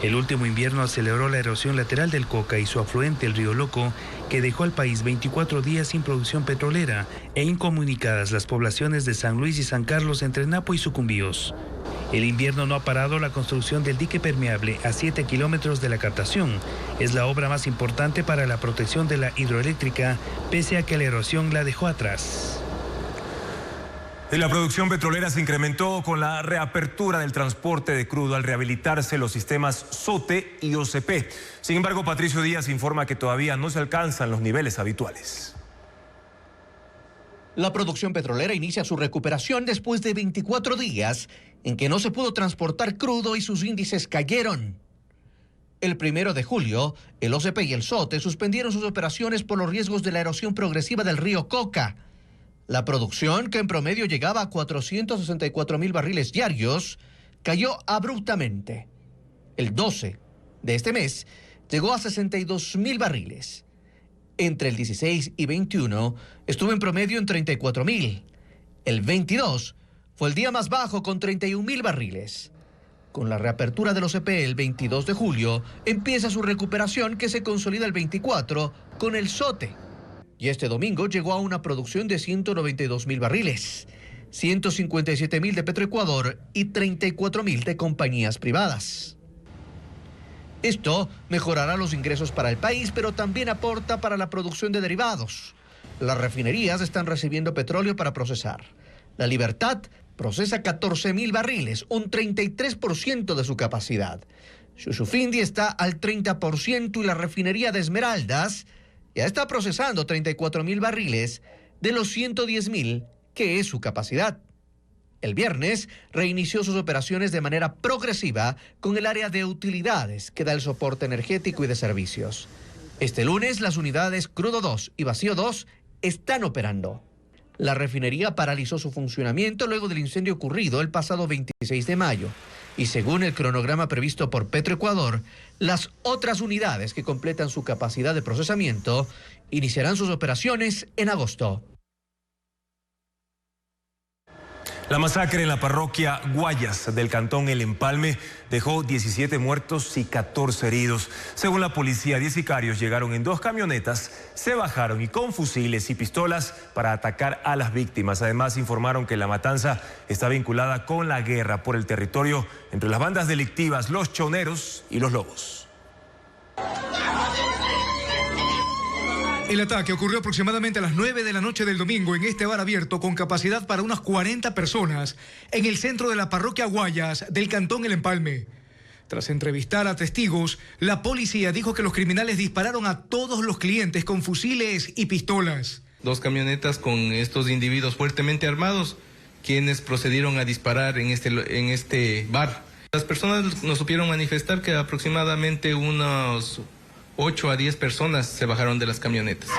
El último invierno aceleró la erosión lateral del Coca y su afluente, el río Loco, que dejó al país 24 días sin producción petrolera e incomunicadas las poblaciones de San Luis y San Carlos entre Napo y Sucumbíos. El invierno no ha parado la construcción del dique permeable a 7 kilómetros de la captación. Es la obra más importante para la protección de la hidroeléctrica, pese a que la erosión la dejó atrás. Y la producción petrolera se incrementó con la reapertura del transporte de crudo al rehabilitarse los sistemas SOTE y OCP. Sin embargo, Patricio Díaz informa que todavía no se alcanzan los niveles habituales. La producción petrolera inicia su recuperación después de 24 días en que no se pudo transportar crudo y sus índices cayeron. El 1 de julio, el OCP y el SOTE suspendieron sus operaciones por los riesgos de la erosión progresiva del río Coca. La producción, que en promedio llegaba a 464.000 barriles diarios, cayó abruptamente. El 12 de este mes llegó a 62.000 barriles. Entre el 16 y 21 estuvo en promedio en 34.000. El 22 fue el día más bajo con 31.000 barriles. Con la reapertura del OCP el 22 de julio, empieza su recuperación que se consolida el 24 con el SOTE. Y este domingo llegó a una producción de 192.000 barriles, 157.000 de Petroecuador y 34.000 de compañías privadas. Esto mejorará los ingresos para el país, pero también aporta para la producción de derivados. Las refinerías están recibiendo petróleo para procesar. La Libertad procesa 14.000 barriles, un 33% de su capacidad. Shushufindi está al 30% y la refinería de Esmeraldas ya está procesando 34.000 barriles de los 110.000 que es su capacidad. El viernes reinició sus operaciones de manera progresiva con el área de utilidades que da el soporte energético y de servicios. Este lunes las unidades Crudo 2 y Vacío 2 están operando. La refinería paralizó su funcionamiento luego del incendio ocurrido el pasado 26 de mayo. Y según el cronograma previsto por Petroecuador, las otras unidades que completan su capacidad de procesamiento iniciarán sus operaciones en agosto. La masacre en la parroquia Guayas del cantón El Empalme dejó 17 muertos y 14 heridos. Según la policía, 10 sicarios llegaron en 2 camionetas, se bajaron y con fusiles y pistolas para atacar a las víctimas. Además, informaron que la matanza está vinculada con la guerra por el territorio entre las bandas delictivas Los Choneros y Los Lobos. El ataque ocurrió aproximadamente a las 9 de la noche del domingo en este bar abierto con capacidad para unas 40 personas en el centro de la parroquia Guayas del cantón El Empalme. Tras entrevistar a testigos, la policía dijo que los criminales dispararon a todos los clientes con fusiles y pistolas. 2 camionetas con estos individuos fuertemente armados, quienes procedieron a disparar en este bar. Las personas nos supieron manifestar que aproximadamente unos 8 a 10 personas se bajaron de las camionetas.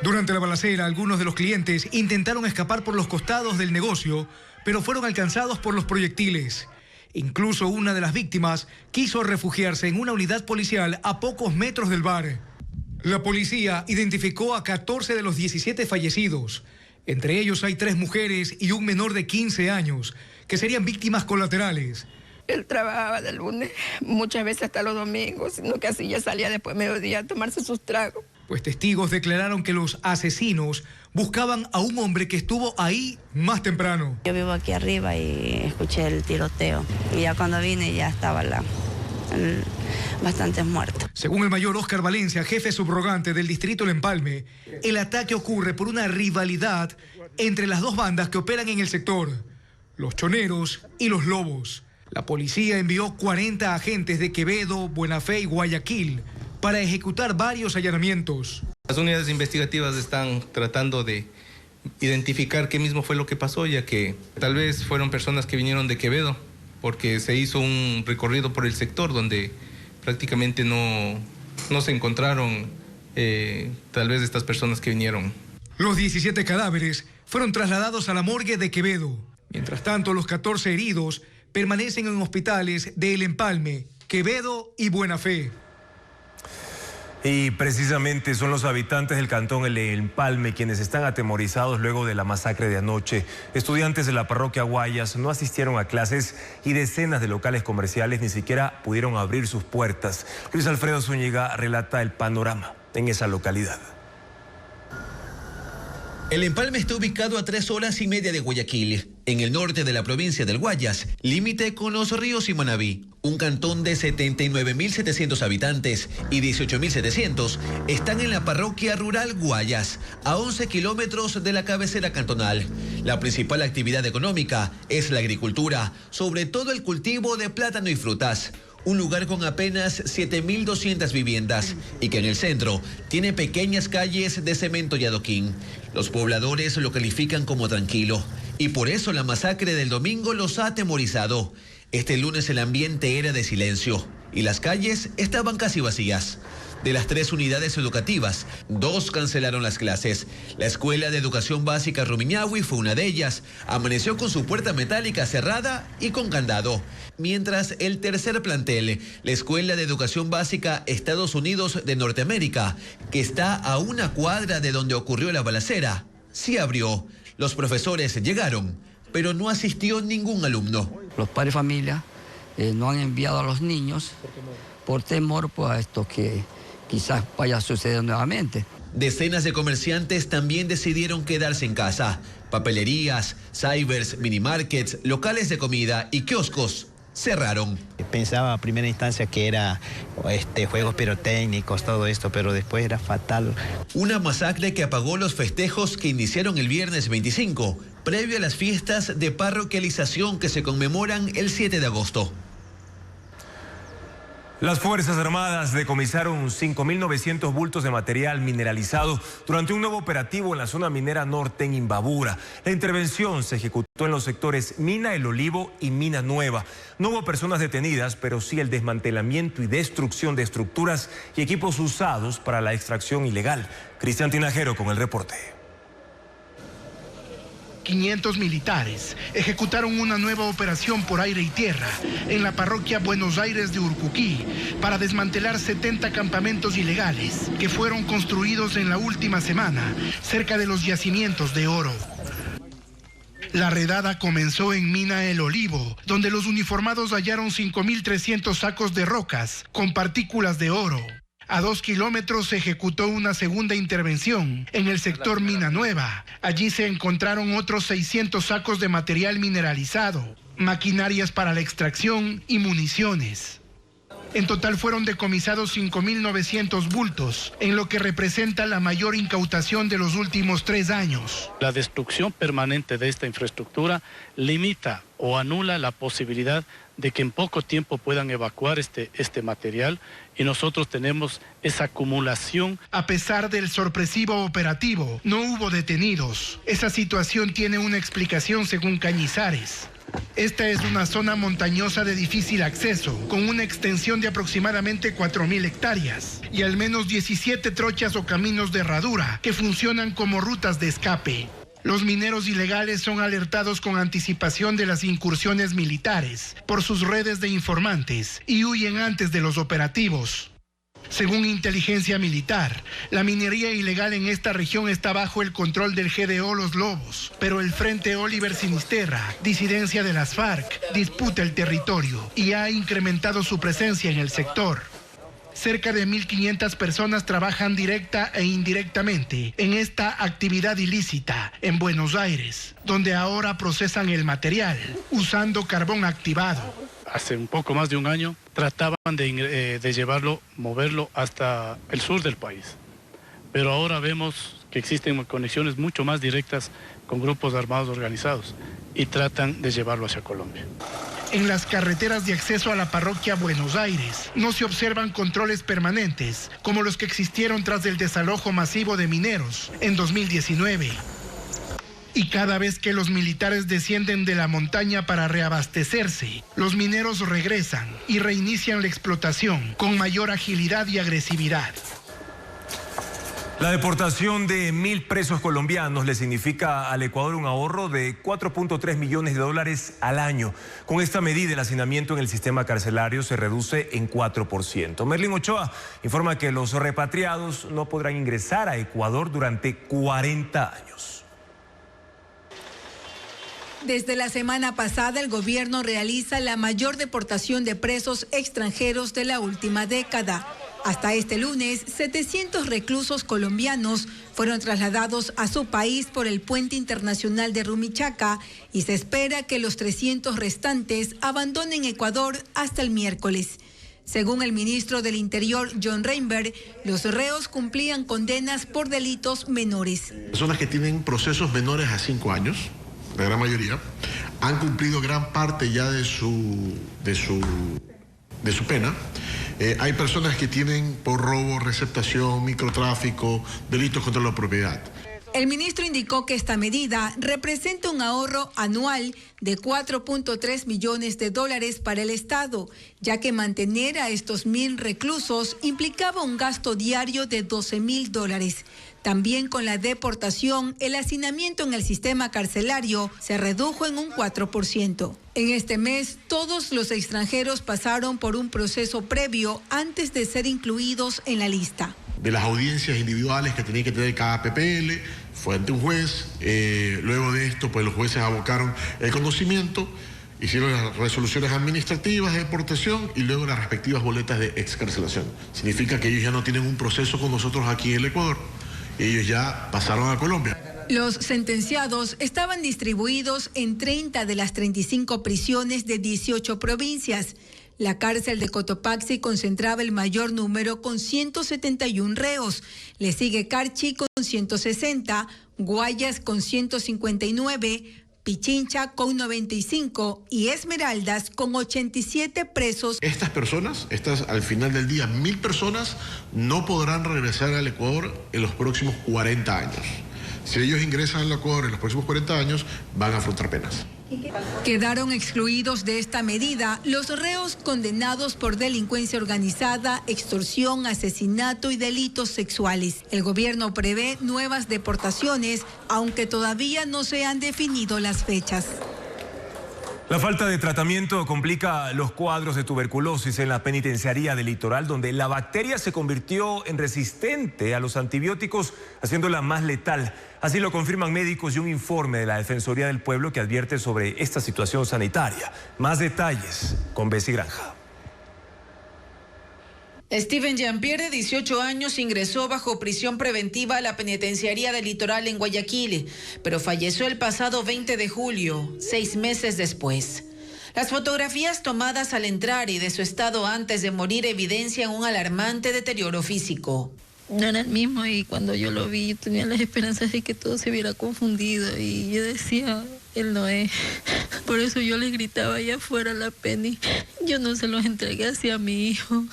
Durante la balacera, algunos de los clientes intentaron escapar por los costados del negocio, pero fueron alcanzados por los proyectiles. Incluso una de las víctimas quiso refugiarse en una unidad policial a pocos metros del bar. La policía identificó a 14 de los 17 fallecidos. Entre ellos hay 3 mujeres y un menor de 15 años, que serían víctimas colaterales. Él trabajaba de lunes, muchas veces hasta los domingos, sino que así ya salía después de mediodía a tomarse sus tragos. Pues testigos declararon que los asesinos buscaban a un hombre que estuvo ahí más temprano. Yo vivo aquí arriba y escuché el tiroteo. Y ya cuando vine ya estaba bastantes muertos. Según el mayor Oscar Valencia, jefe subrogante del distrito El Empalme, el ataque ocurre por una rivalidad entre las 2 bandas que operan en el sector, los Choneros y los Lobos. La policía envió 40 agentes de Quevedo, Buenafé y Guayaquil para ejecutar varios allanamientos. Las unidades investigativas están tratando de identificar qué mismo fue lo que pasó, ya que tal vez fueron personas que vinieron de Quevedo, porque se hizo un recorrido por el sector donde prácticamente no se encontraron tal vez estas personas que vinieron. Los 17 cadáveres fueron trasladados a la morgue de Quevedo. Mientras tanto, los 14 heridos permanecen en hospitales de El Empalme, Quevedo y Buenafé. Y precisamente son los habitantes del cantón El Empalme quienes están atemorizados luego de la masacre de anoche. Estudiantes de la parroquia Guayas no asistieron a clases y decenas de locales comerciales ni siquiera pudieron abrir sus puertas. Luis Alfredo Zúñiga relata el panorama en esa localidad. El Empalme está ubicado a 3 horas y media de Guayaquil, en el norte de la provincia del Guayas, límite con Los Ríos y Manabí. Un cantón de 79.700 habitantes y 18.700 están en la parroquia rural Guayas, a 11 kilómetros de la cabecera cantonal. La principal actividad económica es la agricultura, sobre todo el cultivo de plátano y frutas. Un lugar con apenas 7.200 viviendas y que en el centro tiene pequeñas calles de cemento y adoquín. Los pobladores lo califican como tranquilo y por eso la masacre del domingo los ha atemorizado. Este lunes el ambiente era de silencio y las calles estaban casi vacías. De las 3 unidades educativas, 2 cancelaron las clases. La Escuela de Educación Básica Rumiñahui fue una de ellas. Amaneció con su puerta metálica cerrada y con candado. Mientras el tercer plantel, la Escuela de Educación Básica Estados Unidos de Norteamérica, que está a 1 cuadra de donde ocurrió la balacera, sí abrió. Los profesores llegaron, pero no asistió ningún alumno. Los padres de familia no han enviado a los niños por temor a esto que quizás vaya a suceder nuevamente. Decenas de comerciantes también decidieron quedarse en casa. Papelerías, cybers, minimarkets, locales de comida y kioscos cerraron. Pensaba a primera instancia que era juegos pirotécnicos, todo esto, pero después era fatal. Una masacre que apagó los festejos que iniciaron el viernes 25, previo a las fiestas de parroquialización que se conmemoran el 7 de agosto. Las Fuerzas Armadas decomisaron 5.900 bultos de material mineralizado durante un nuevo operativo en la zona minera norte en Imbabura. La intervención se ejecutó en los sectores Mina El Olivo y Mina Nueva. No hubo personas detenidas, pero sí el desmantelamiento y destrucción de estructuras y equipos usados para la extracción ilegal. Cristian Tinajero con el reporte. 500 militares ejecutaron una nueva operación por aire y tierra en la parroquia Buenos Aires de Urcuquí para desmantelar 70 campamentos ilegales que fueron construidos en la última semana cerca de los yacimientos de oro. La redada comenzó en Mina El Olivo, donde los uniformados hallaron 5.300 sacos de rocas con partículas de oro. A 2 kilómetros se ejecutó una segunda intervención en el sector Mina Nueva. Allí se encontraron otros 600 sacos de material mineralizado, maquinarias para la extracción y municiones. En total fueron decomisados 5.900 bultos, en lo que representa la mayor incautación de los últimos 3 años. La destrucción permanente de esta infraestructura limita o anula la posibilidad de que en poco tiempo puedan evacuar este material y nosotros tenemos esa acumulación. A pesar del sorpresivo operativo, no hubo detenidos. Esa situación tiene una explicación según Cañizares. Esta es una zona montañosa de difícil acceso, con una extensión de aproximadamente 4.000 hectáreas y al menos 17 trochas o caminos de herradura que funcionan como rutas de escape. Los mineros ilegales son alertados con anticipación de las incursiones militares por sus redes de informantes y huyen antes de los operativos. Según inteligencia militar, la minería ilegal en esta región está bajo el control del GDO Los Lobos, pero el Frente Oliver Sinisterra, disidencia de las FARC, disputa el territorio y ha incrementado su presencia en el sector. Cerca de 1.500 personas trabajan directa e indirectamente en esta actividad ilícita en Buenos Aires, donde ahora procesan el material usando carbón activado. Hace un poco más de un año trataban de llevarlo, moverlo hasta el sur del país. Pero ahora vemos que existen conexiones mucho más directas con grupos armados organizados y tratan de llevarlo hacia Colombia. En las carreteras de acceso a la parroquia Buenos Aires no se observan controles permanentes como los que existieron tras el desalojo masivo de mineros en 2019. Y cada vez que los militares descienden de la montaña para reabastecerse, los mineros regresan y reinician la explotación con mayor agilidad y agresividad. La deportación de 1.000 presos colombianos le significa al Ecuador un ahorro de $4.3 millones al año. Con esta medida, el hacinamiento en el sistema carcelario se reduce en 4%. Merlin Ochoa informa que los repatriados no podrán ingresar a Ecuador durante 40 años. Desde la semana pasada, el gobierno realiza la mayor deportación de presos extranjeros de la última década. Hasta este lunes, 700 reclusos colombianos fueron trasladados a su país por el puente internacional de Rumichaca y se espera que los 300 restantes abandonen Ecuador hasta el miércoles. Según el ministro del Interior, John Reinberg, los reos cumplían condenas por delitos menores. Personas que tienen procesos menores a 5 años, la gran mayoría, han cumplido gran parte ya de su pena. Hay personas que tienen por robo, receptación, microtráfico, delitos contra la propiedad. El ministro indicó que esta medida representa un ahorro anual de $4.3 millones para el Estado, ya que mantener a estos 1.000 reclusos implicaba un gasto diario de $12.000. También con la deportación, el hacinamiento en el sistema carcelario se redujo en un 4%. En este mes, todos los extranjeros pasaron por un proceso previo antes de ser incluidos en la lista. De las audiencias individuales que tenía que tener cada PPL, fue ante un juez. Luego de esto, pues los jueces abocaron el conocimiento, hicieron las resoluciones administrativas de deportación y luego las respectivas boletas de excarcelación. Significa que ellos ya no tienen un proceso con nosotros aquí en el Ecuador, ellos ya pasaron a Colombia. Los sentenciados estaban distribuidos en 30 de las 35 prisiones de 18 provincias. La cárcel de Cotopaxi concentraba el mayor número con 171 reos. Le sigue Carchi con 160, Guayas con 159, Pichincha con 95 y Esmeraldas con 87 presos. Estas personas, al final del día, 1000 personas, no podrán regresar al Ecuador en los próximos 40 años. Si ellos ingresan al Ecuador en los próximos 40 años, van a afrontar penas. Quedaron excluidos de esta medida los reos condenados por delincuencia organizada, extorsión, asesinato y delitos sexuales. El gobierno prevé nuevas deportaciones, aunque todavía no se han definido las fechas. La falta de tratamiento complica los cuadros de tuberculosis en la penitenciaría del Litoral, donde la bacteria se convirtió en resistente a los antibióticos, haciéndola más letal. Así lo confirman médicos y un informe de la Defensoría del Pueblo que advierte sobre esta situación sanitaria. Más detalles con Bessie Granja. Steven Jean-Pierre, de 18 años, ingresó bajo prisión preventiva a la penitenciaría del Litoral en Guayaquil, pero falleció el pasado 20 de julio, 6 meses después. Las fotografías tomadas al entrar y de su estado antes de morir evidencian un alarmante deterioro físico. No era el mismo y cuando yo lo vi yo tenía las esperanzas de que todo se hubiera confundido y yo decía, él no es. Por eso yo le gritaba allá afuera a la Penny, yo no se los entregué hacia mi hijo.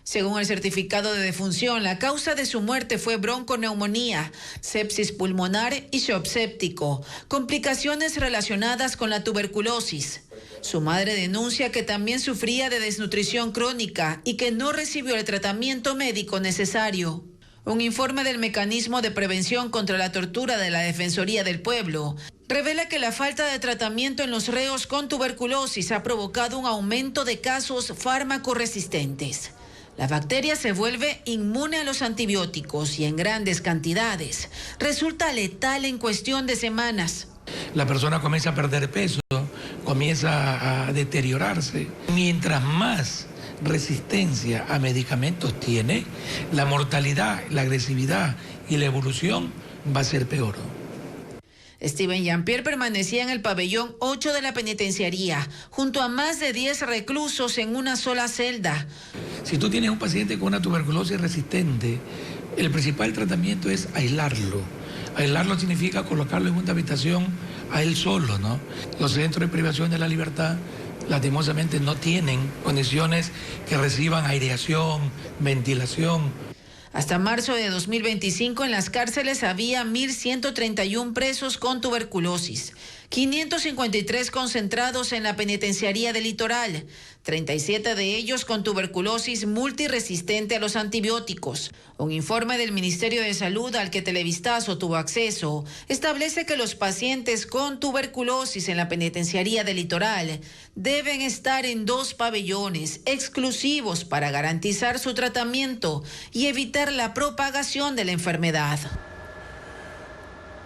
Según el certificado de defunción, la causa de su muerte fue bronconeumonía, sepsis pulmonar y shock séptico, complicaciones relacionadas con la tuberculosis. Su madre denuncia que también sufría de desnutrición crónica y que no recibió el tratamiento médico necesario. Un informe del Mecanismo de Prevención contra la Tortura de la Defensoría del Pueblo revela que la falta de tratamiento en los reos con tuberculosis ha provocado un aumento de casos fármaco-resistentes. La bacteria se vuelve inmune a los antibióticos y en grandes cantidades resulta letal en cuestión de semanas. La persona comienza a perder peso, comienza a deteriorarse. Mientras más resistencia a medicamentos tiene, la mortalidad, la agresividad y la evolución va a ser peor. Steven Jean-Pierre permanecía en el pabellón 8 de la penitenciaría, junto a más de 10 reclusos en una sola celda. Si tú tienes un paciente con una tuberculosis resistente, el principal tratamiento es aislarlo. Aislarlo significa colocarlo en una habitación a él solo, ¿no? Los centros de privación de la libertad, lastimosamente, no tienen condiciones que reciban aireación, ventilación. Hasta marzo de 2025 en las cárceles había 1.131 presos con tuberculosis, 553 concentrados en la penitenciaría del Litoral, 37 de ellos con tuberculosis multiresistente a los antibióticos. Un informe del Ministerio de Salud al que Televistazo tuvo acceso establece que los pacientes con tuberculosis en la penitenciaría del Litoral deben estar en 2 pabellones exclusivos para garantizar su tratamiento y evitar la propagación de la enfermedad.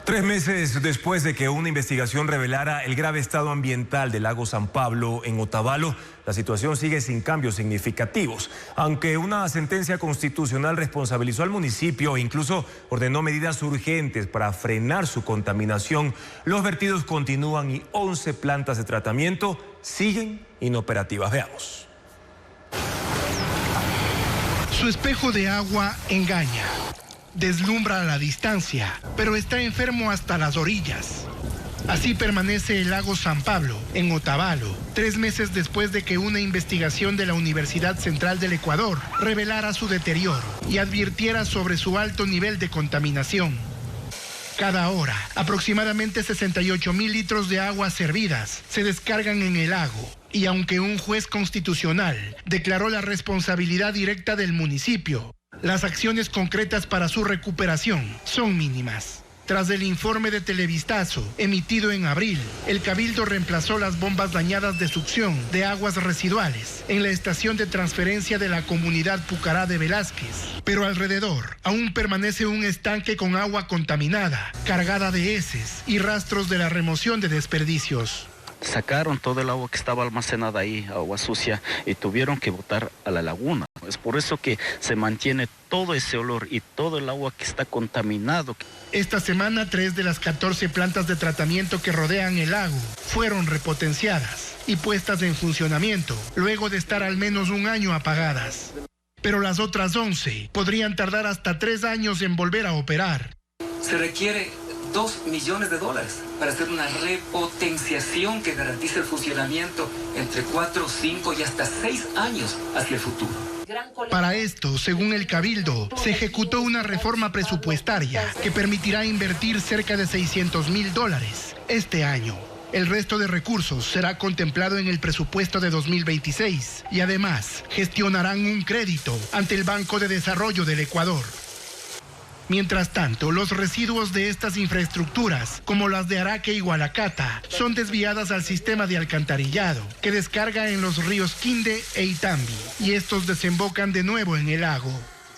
3 meses después de que una investigación revelara el grave estado ambiental del lago San Pablo en Otavalo, la situación sigue sin cambios significativos. Aunque una sentencia constitucional responsabilizó al municipio e incluso ordenó medidas urgentes para frenar su contaminación, los vertidos continúan y 11 plantas de tratamiento siguen inoperativas. Veamos. Su espejo de agua engaña. Deslumbra a la distancia, pero está enfermo hasta las orillas. Así permanece el lago San Pablo, en Otavalo, 3 meses después de que una investigación de la Universidad Central del Ecuador revelara su deterioro y advirtiera sobre su alto nivel de contaminación. Cada hora, aproximadamente 68,000 litros de aguas servidas se descargan en el lago. Y aunque un juez constitucional declaró la responsabilidad directa del municipio, las acciones concretas para su recuperación son mínimas. Tras el informe de Televistazo emitido en abril, el Cabildo reemplazó las bombas dañadas de succión de aguas residuales en la estación de transferencia de la comunidad Pucará de Velázquez. Pero alrededor aún permanece un estanque con agua contaminada, cargada de heces y rastros de la remoción de desperdicios. Sacaron todo el agua que estaba almacenada ahí, agua sucia, y tuvieron que botar a la laguna. Es por eso que se mantiene todo ese olor y todo el agua que está contaminado. Esta semana, 3 de las 14 plantas de tratamiento que rodean el lago fueron repotenciadas y puestas en funcionamiento, luego de estar al menos un año apagadas. Pero las otras 11 podrían tardar hasta 3 años en volver a operar. Se requiere $2 millones para hacer una repotenciación que garantice el funcionamiento entre 4, 5 y hasta 6 años hacia el futuro. Para esto, según el Cabildo, se ejecutó una reforma presupuestaria que permitirá invertir cerca de $600.000 este año. El resto de recursos será contemplado en el presupuesto de 2026 y además gestionarán un crédito ante el Banco de Desarrollo del Ecuador. Mientras tanto, los residuos de estas infraestructuras, como las de Araque y Gualacata, son desviadas al sistema de alcantarillado, que descarga en los ríos Quinde e Itambi, y estos desembocan de nuevo en el lago.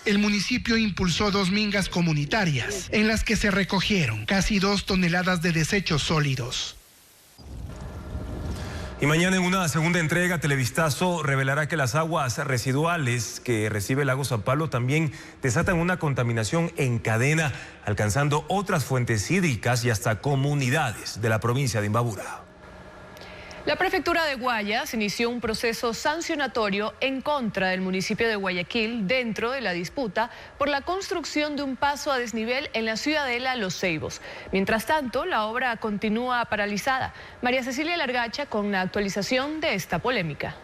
El municipio impulsó 2 mingas comunitarias, en las que se recogieron casi 2 toneladas de desechos sólidos. Y mañana en una segunda entrega, Televistazo revelará que las aguas residuales que recibe el lago San Pablo también desatan una contaminación en cadena, alcanzando otras fuentes hídricas y hasta comunidades de la provincia de Imbabura. La prefectura de Guayas inició un proceso sancionatorio en contra del municipio de Guayaquil dentro de la disputa por la construcción de un paso a desnivel en la ciudadela Los Ceibos. Mientras tanto, la obra continúa paralizada. María Cecilia Largacha con la actualización de esta polémica.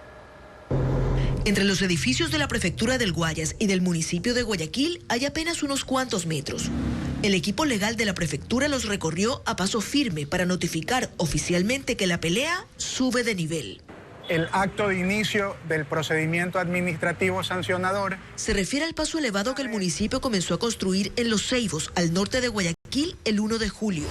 Entre los edificios de la prefectura del Guayas y del municipio de Guayaquil hay apenas unos cuantos metros. El equipo legal de la prefectura los recorrió a paso firme para notificar oficialmente que la pelea sube de nivel. El acto de inicio del procedimiento administrativo sancionador se refiere al paso elevado que el municipio comenzó a construir en Los Ceibos, al norte de Guayaquil, el 1 de julio,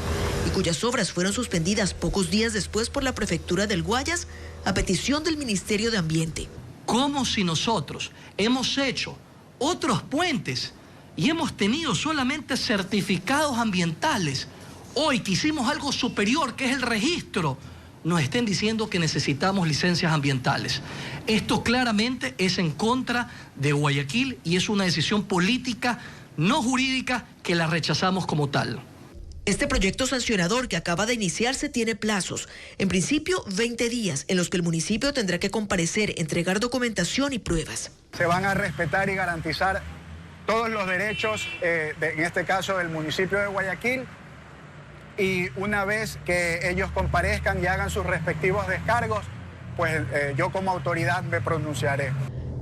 y cuyas obras fueron suspendidas pocos días después por la prefectura del Guayas a petición del Ministerio de Ambiente. Como si nosotros hemos hecho otros puentes y hemos tenido solamente certificados ambientales, hoy que hicimos algo superior, que es el registro, nos estén diciendo que necesitamos licencias ambientales. Esto claramente es en contra de Guayaquil y es una decisión política, no jurídica, que la rechazamos como tal. Este proyecto sancionador que acaba de iniciarse tiene plazos. En principio, 20 días en los que el municipio tendrá que comparecer, entregar documentación y pruebas. Se van a respetar y garantizar todos los derechos, en este caso del municipio de Guayaquil, y una vez que ellos comparezcan y hagan sus respectivos descargos, pues yo como autoridad me pronunciaré.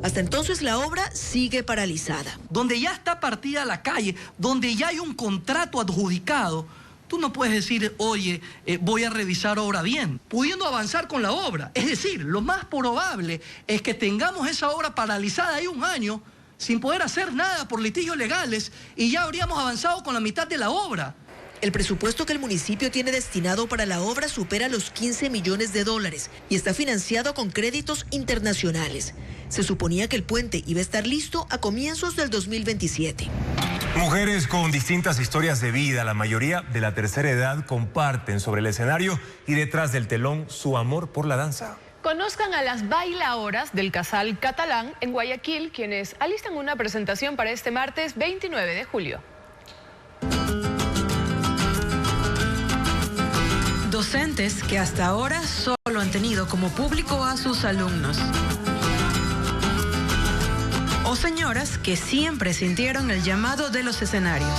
Hasta entonces la obra sigue paralizada. Donde ya está partida la calle, donde ya hay un contrato adjudicado, tú no puedes decir, oye, voy a revisar obra bien, pudiendo avanzar con la obra. Es decir, lo más probable es que tengamos esa obra paralizada ahí un año, sin poder hacer nada por litigios legales, y ya habríamos avanzado con la mitad de la obra. El presupuesto que el municipio tiene destinado para la obra supera los $15 millones y está financiado con créditos internacionales. Se suponía que el puente iba a estar listo a comienzos del 2027. Mujeres con distintas historias de vida, la mayoría de la tercera edad, comparten sobre el escenario y detrás del telón su amor por la danza. Conozcan a las bailadoras del Casal Catalán en Guayaquil, quienes alistan una presentación para este martes 29 de julio. Docentes que hasta ahora solo han tenido como público a sus alumnos. O señoras que siempre sintieron el llamado de los escenarios.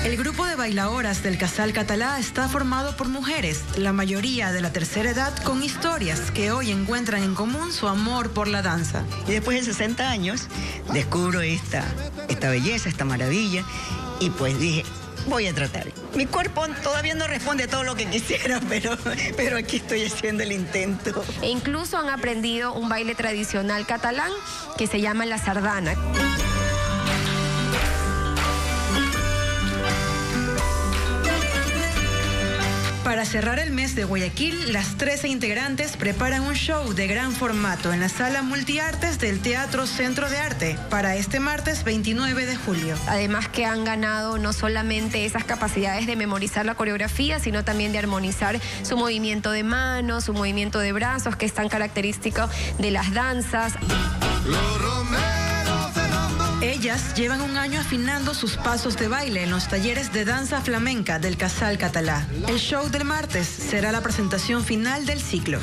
El grupo de bailadoras del Casal Catalá está formado por mujeres, la mayoría de la tercera edad, con historias que hoy encuentran en común su amor por la danza. Y después de 60 años descubro esta belleza, esta maravilla, y pues dije, voy a tratar. Mi cuerpo todavía no responde a todo lo que quisiera, pero aquí estoy haciendo el intento. E incluso han aprendido un baile tradicional catalán que se llama la sardana. Para cerrar el mes de Guayaquil, las 13 integrantes preparan un show de gran formato en la sala multiartes del Teatro Centro de Arte para este martes 29 de julio. Además que han ganado no solamente esas capacidades de memorizar la coreografía, sino también de armonizar su movimiento de manos, su movimiento de brazos, que es tan característico de las danzas. Los Romeros. Ellas llevan un año afinando sus pasos de baile en los talleres de danza flamenca del Casal Catalá. El show del martes será la presentación final del ciclo.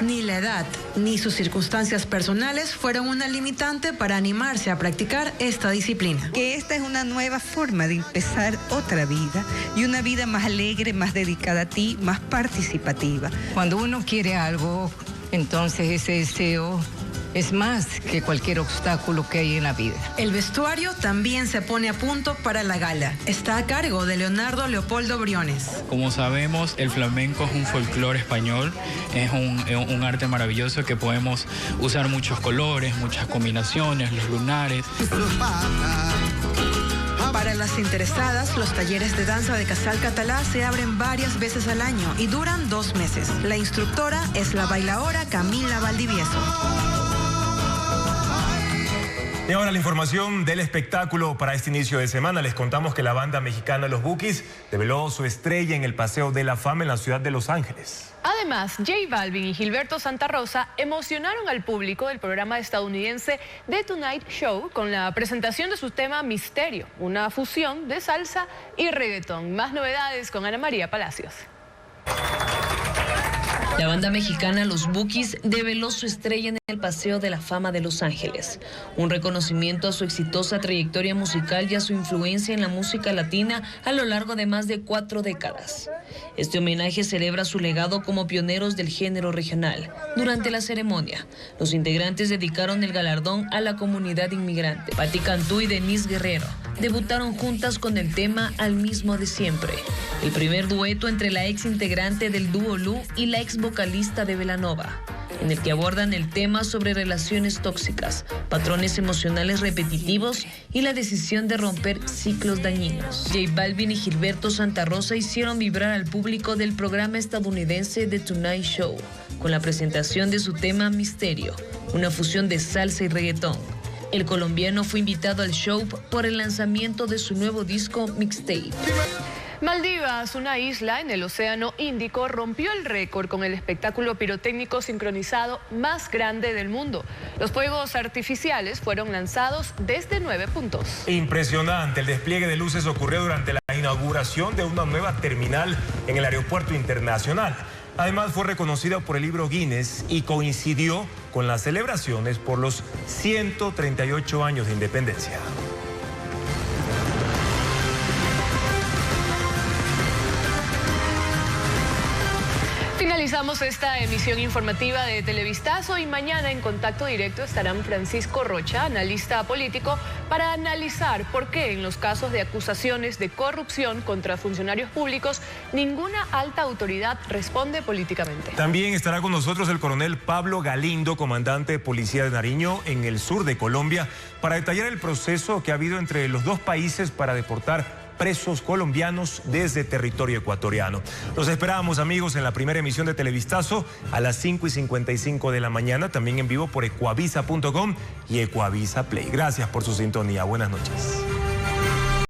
Ni la edad ni sus circunstancias personales fueron una limitante para animarse a practicar esta disciplina. Que esta es una nueva forma de empezar otra vida y una vida más alegre, más dedicada a ti, más participativa. Cuando uno quiere algo, entonces ese deseo es más que cualquier obstáculo que hay en la vida. El vestuario también se pone a punto para la gala. Está a cargo de Leonardo Leopoldo Briones. Como sabemos, el flamenco es un folclore español, es un arte maravilloso que podemos usar muchos colores, muchas combinaciones, los lunares. Para las interesadas, los talleres de danza de Casal Catalá se abren varias veces al año y duran 2 meses. La instructora es la bailaora Camila Valdivieso. Y ahora la información del espectáculo para este inicio de semana. Les contamos que la banda mexicana Los Bukis develó su estrella en el Paseo de la Fama en la ciudad de Los Ángeles. Además, J Balvin y Gilberto Santa Rosa emocionaron al público del programa estadounidense The Tonight Show con la presentación de su tema Misterio, una fusión de salsa y reggaetón. Más novedades con Ana María Palacios. La banda mexicana Los Bukis develó su estrella en el Paseo de la Fama de Los Ángeles, un reconocimiento a su exitosa trayectoria musical y a su influencia en la música latina a lo largo de más de 4 décadas. Este homenaje celebra su legado como pioneros del género regional. Durante la ceremonia, los integrantes dedicaron el galardón a la comunidad inmigrante. Patti Cantú y Denise Guerrero debutaron juntas con el tema Al mismo de siempre, el primer dueto entre la ex integrante del dúo Lu y la ex vocalista de Belanova, en el que abordan el tema sobre relaciones tóxicas, patrones emocionales repetitivos y la decisión de romper ciclos dañinos. J Balvin y Gilberto Santa Rosa hicieron vibrar al público del programa estadounidense The Tonight Show con la presentación de su tema Misterio, una fusión de salsa y reggaetón. El colombiano fue invitado al show por el lanzamiento de su nuevo disco Mixtape. Maldivas, una isla en el Océano Índico, rompió el récord con el espectáculo pirotécnico sincronizado más grande del mundo. Los fuegos artificiales fueron lanzados desde 9 puntos. Impresionante, el despliegue de luces ocurrió durante la inauguración de una nueva terminal en el Aeropuerto Internacional. Además fue reconocida por el libro Guinness y coincidió con las celebraciones por los 138 años de independencia. Finalizamos esta emisión informativa de Televistazo y mañana en contacto directo estarán Francisco Rocha, analista político, para analizar por qué en los casos de acusaciones de corrupción contra funcionarios públicos ninguna alta autoridad responde políticamente. También estará con nosotros el coronel Pablo Galindo, comandante de Policía de Nariño en el sur de Colombia, para detallar el proceso que ha habido entre los dos países para deportar presos colombianos desde territorio ecuatoriano. Los esperamos, amigos, en la primera emisión de Televistazo a las 5:55 de la mañana, también en vivo por ecuavisa.com y Ecuavisa Play. Gracias por su sintonía. Buenas noches.